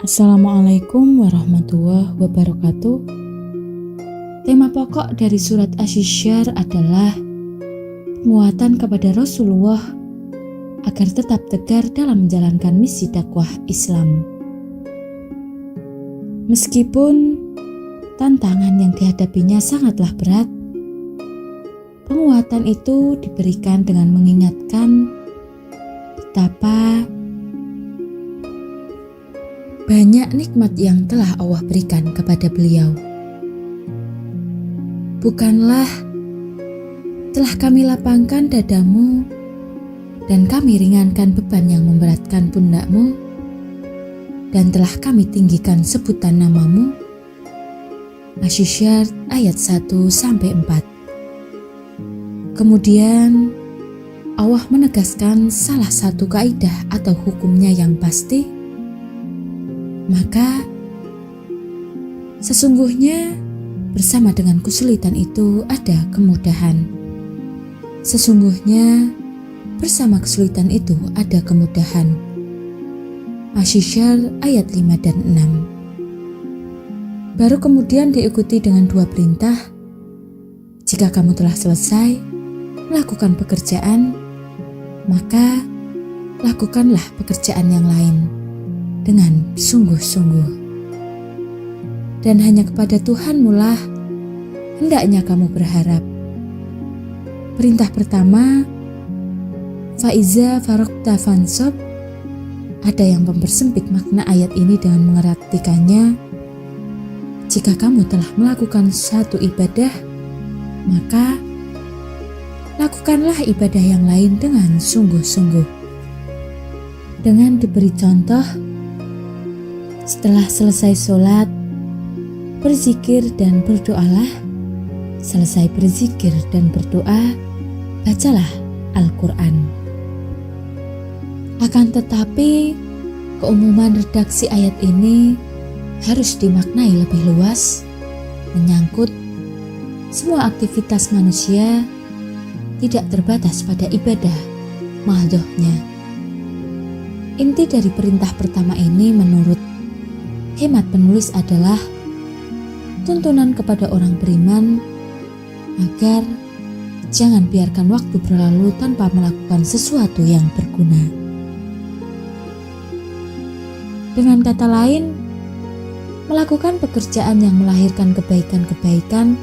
Assalamualaikum warahmatullahi wabarakatuh. Tema pokok dari surat Asy-Syiar adalah penguatan kepada Rasulullah agar tetap tegar dalam menjalankan misi dakwah Islam. Meskipun tantangan yang dihadapinya sangatlah berat, penguatan itu diberikan dengan mengingatkan betapa banyak nikmat yang telah Allah berikan kepada beliau. Bukanlah telah kami lapangkan dadamu dan kami ringankan beban yang memberatkan pundakmu, dan telah kami tinggikan sebutan namamu. Asy-Syiar ayat 1-4. Kemudian Allah menegaskan salah satu kaidah atau hukumnya yang pasti, maka sesungguhnya bersama dengan kesulitan itu ada kemudahan. Sesungguhnya bersama kesulitan itu ada kemudahan. Asy-Syiar ayat 5 dan 6. Baru kemudian diikuti dengan dua perintah. Jika kamu telah selesai melakukan pekerjaan, maka lakukanlah pekerjaan yang lain dengan sungguh-sungguh. Dan hanya kepada Tuhanmu lah hendaknya kamu berharap. Perintah pertama, Faiza farokta fansob. Ada yang mempersempit makna ayat ini dengan mengartikannya, jika kamu telah melakukan satu ibadah, maka lakukanlah ibadah yang lain dengan sungguh-sungguh. Dengan diberi contoh, setelah selesai sholat, berzikir dan berdoalah. Selesai berzikir dan berdoa, bacalah Al-Quran. Akan tetapi, keumuman redaksi ayat ini harus dimaknai lebih luas, menyangkut semua aktivitas manusia, tidak terbatas pada ibadah mahdhohnya. Inti dari perintah pertama ini menurut hemat penulis adalah tuntunan kepada orang beriman agar jangan biarkan waktu berlalu tanpa melakukan sesuatu yang berguna. Dengan kata lain, melakukan pekerjaan yang melahirkan kebaikan-kebaikan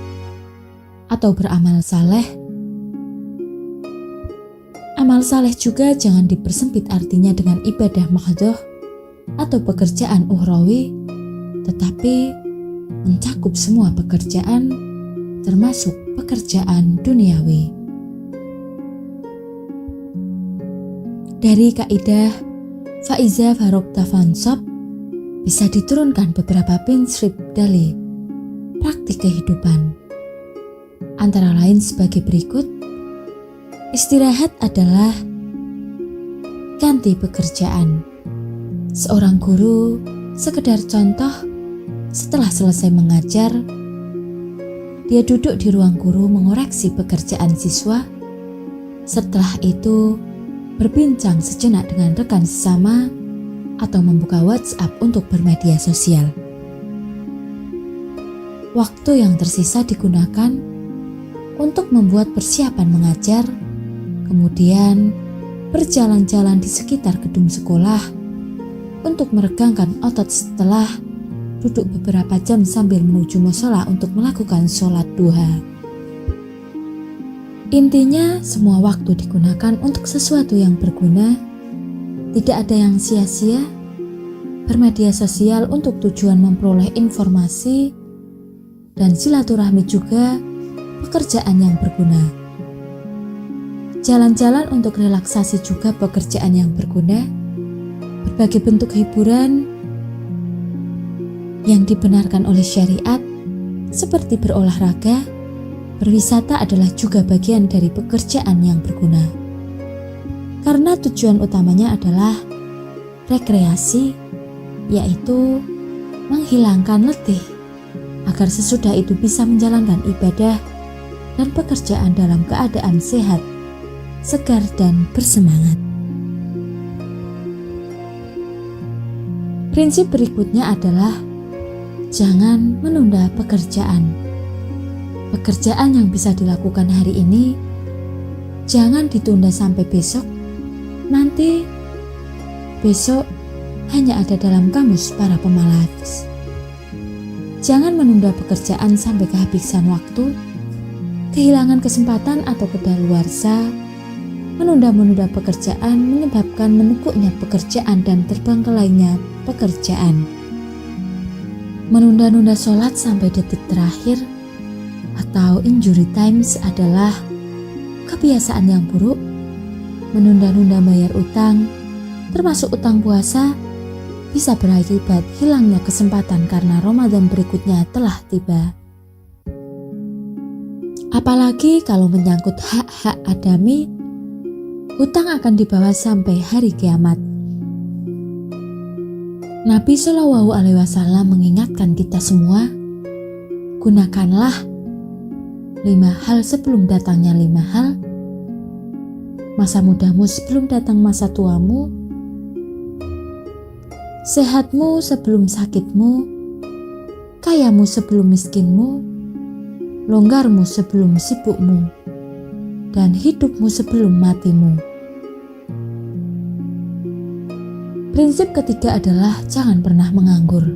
atau beramal saleh. Amal saleh juga jangan dipersempit artinya dengan ibadah mahdhoh atau pekerjaan ukhrawi, tetapi mencakup semua pekerjaan, termasuk pekerjaan duniawi. Dari kaidah Faiza farokta fansob bisa diturunkan beberapa prinsip dari praktik kehidupan. Antara lain sebagai berikut. Istirahat adalah ganti pekerjaan. Seorang guru, sekedar contoh, setelah selesai mengajar, dia duduk di ruang guru mengoreksi pekerjaan siswa. Setelah itu, berbincang sejenak dengan rekan sesama atau membuka WhatsApp untuk bermedia sosial. Waktu yang tersisa digunakan untuk membuat persiapan mengajar, kemudian berjalan-jalan di sekitar gedung sekolah untuk meregangkan otot setelah duduk beberapa jam sambil menuju musola untuk melakukan sholat duha. Intinya, semua waktu digunakan untuk sesuatu yang berguna, tidak ada yang sia-sia. Bermedia sosial untuk tujuan memperoleh informasi, dan silaturahmi juga pekerjaan yang berguna. Jalan-jalan untuk relaksasi juga pekerjaan yang berguna. Berbagai bentuk hiburan yang dibenarkan oleh syariat, seperti berolahraga, berwisata adalah juga bagian dari pekerjaan yang berguna. Karena tujuan utamanya adalah rekreasi, yaitu menghilangkan letih, agar sesudah itu bisa menjalankan ibadah dan pekerjaan dalam keadaan sehat, segar, dan bersemangat. Prinsip berikutnya adalah jangan menunda pekerjaan. Pekerjaan yang bisa dilakukan hari ini jangan ditunda sampai besok. Nanti besok hanya ada dalam kamus para pemalas. Jangan menunda pekerjaan sampai kehabisan waktu, kehilangan kesempatan atau kedaluarsa. Menunda-menunda pekerjaan menyebabkan menukuknya pekerjaan dan terbengkelainya pekerjaan. Menunda-nunda sholat sampai detik terakhir atau injury times adalah kebiasaan yang buruk. Menunda-nunda bayar utang, termasuk utang puasa, bisa berakibat hilangnya kesempatan karena Ramadan berikutnya telah tiba. Apalagi kalau menyangkut hak-hak adami, hutang akan dibawa sampai hari kiamat. Nabi Shallallahu Alaihi Wasallam mengingatkan kita semua, gunakanlah 5 hal sebelum datangnya 5 hal, masa mudamu sebelum datang masa tuamu, sehatmu sebelum sakitmu, kayamu sebelum miskinmu, longgarmu sebelum sibukmu, dan hidupmu sebelum matimu. Prinsip ketiga adalah jangan pernah menganggur.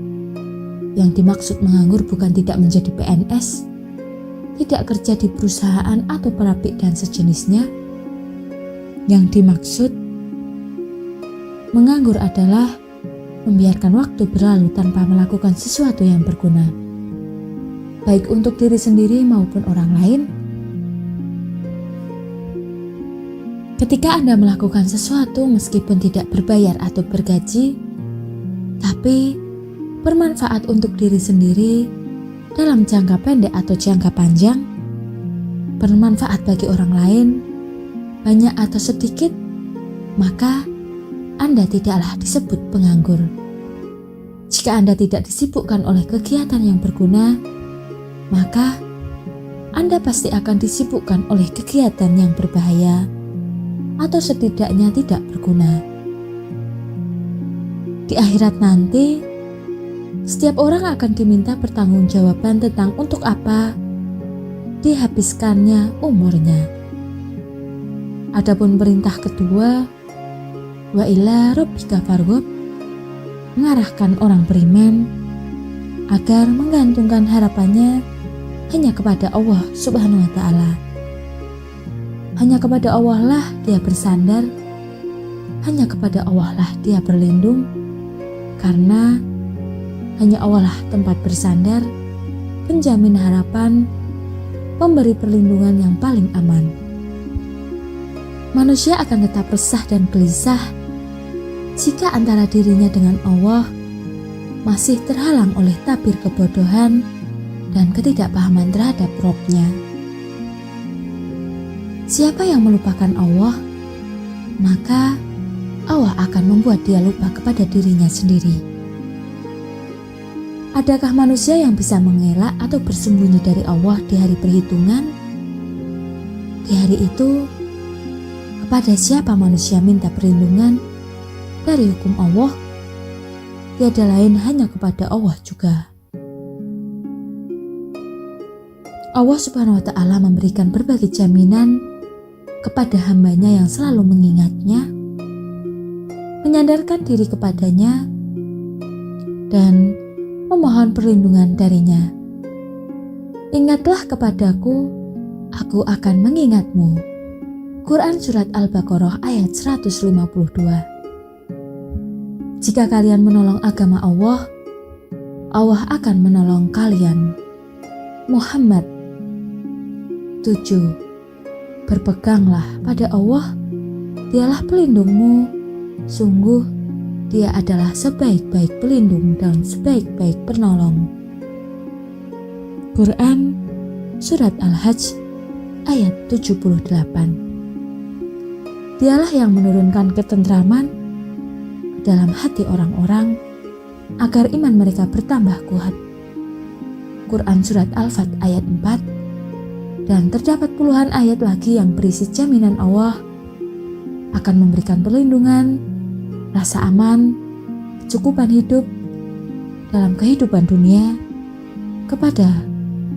Yang dimaksud menganggur bukan tidak menjadi PNS, tidak kerja di perusahaan atau perapik dan sejenisnya. Yang dimaksud menganggur adalah membiarkan waktu berlalu tanpa melakukan sesuatu yang berguna, baik untuk diri sendiri maupun orang lain. Ketika Anda melakukan sesuatu meskipun tidak berbayar atau bergaji, tapi bermanfaat untuk diri sendiri dalam jangka pendek atau jangka panjang, bermanfaat bagi orang lain, banyak atau sedikit, maka Anda tidaklah disebut penganggur. Jika Anda tidak disibukkan oleh kegiatan yang berguna, maka Anda pasti akan disibukkan oleh kegiatan yang berbahaya atau setidaknya tidak berguna. Di akhirat nanti, setiap orang akan diminta pertanggungjawaban tentang untuk apa dihabiskannya umurnya. Adapun perintah kedua, wa ila rabbika farghab, mengarahkan orang beriman agar menggantungkan harapannya hanya kepada Allah Subhanahu wa Ta'ala. Hanya kepada Allah lah dia bersandar, hanya kepada Allah lah dia berlindung, karena hanya Allah lah tempat bersandar, penjamin harapan, pemberi perlindungan yang paling aman. Manusia akan tetap resah dan gelisah jika antara dirinya dengan Allah masih terhalang oleh tabir kebodohan dan ketidakpahaman terhadap Rabb-Nya. Siapa yang melupakan Allah, maka Allah akan membuat dia lupa kepada dirinya sendiri. Adakah manusia yang bisa mengelak atau bersembunyi dari Allah di hari perhitungan? Di hari itu, kepada siapa manusia minta perlindungan dari hukum Allah? Tiada lain hanya kepada Allah juga. Allah Subhanahu wa Ta'ala memberikan berbagai jaminan kepada hambanya yang selalu mengingatnya, menyandarkan diri kepadanya, dan memohon perlindungan darinya. Ingatlah kepadaku, aku akan mengingatmu. Quran Surat Al-Baqarah ayat 152. Jika kalian menolong agama Allah, Allah akan menolong kalian. Muhammad 7. Berpeganglah pada Allah, Dialah pelindungmu, sungguh Dia adalah sebaik-baik pelindung dan sebaik-baik penolong. Quran Surat Al-Hajj ayat 78. Dialah yang menurunkan ketentraman ke dalam hati orang-orang agar iman mereka bertambah kuat. Quran Surat Al-Fat ayat 4. Dan terdapat puluhan ayat lagi yang berisi jaminan Allah akan memberikan perlindungan, rasa aman, kecukupan hidup dalam kehidupan dunia kepada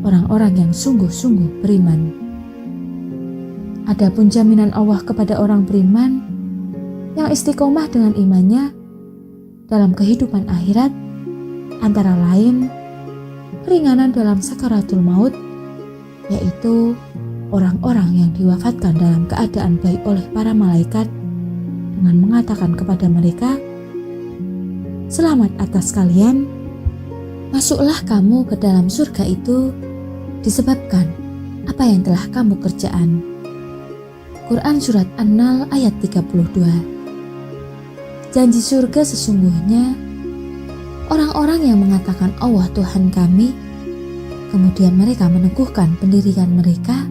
orang-orang yang sungguh-sungguh beriman. Adapun jaminan Allah kepada orang beriman yang istiqomah dengan imannya dalam kehidupan akhirat antara lain keringanan dalam sakaratul maut, yaitu orang-orang yang diwafatkan dalam keadaan baik oleh para malaikat dengan mengatakan kepada mereka, "Selamat atas kalian, masuklah kamu ke dalam surga itu disebabkan apa yang telah kamu kerjakan." Quran Surat An-Nahl ayat 32. Janji surga sesungguhnya orang-orang yang mengatakan Allah Tuhan kami, kemudian mereka meneguhkan pendirian mereka,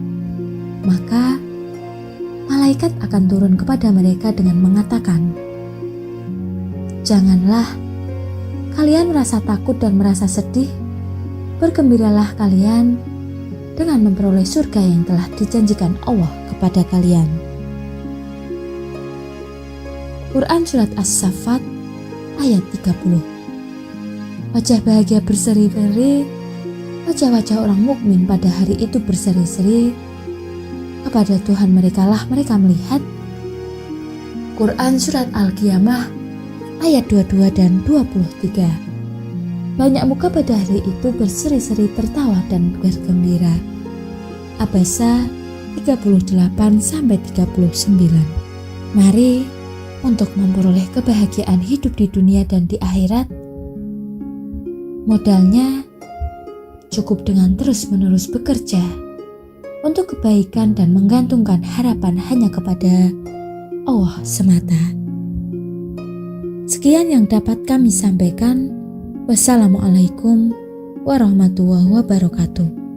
maka malaikat akan turun kepada mereka dengan mengatakan, "Janganlah kalian merasa takut dan merasa sedih, bergembiralah kalian dengan memperoleh surga yang telah dijanjikan Allah kepada kalian." Quran Surat As-Saffat ayat 30. Wajah bahagia berseri-seri, wajah-wajah orang mukmin pada hari itu berseri-seri. Kepada Tuhan mereka lah mereka melihat. Quran Surat Al-Qiyamah ayat 22 dan 23. Banyak muka pada hari itu berseri-seri tertawa dan bergembira. Abasa 38-39. Mari untuk memperoleh kebahagiaan hidup di dunia dan di akhirat, modalnya cukup dengan terus-menerus bekerja untuk kebaikan dan menggantungkan harapan hanya kepada Allah semata. Sekian yang dapat kami sampaikan. Wassalamualaikum warahmatullahi wabarakatuh.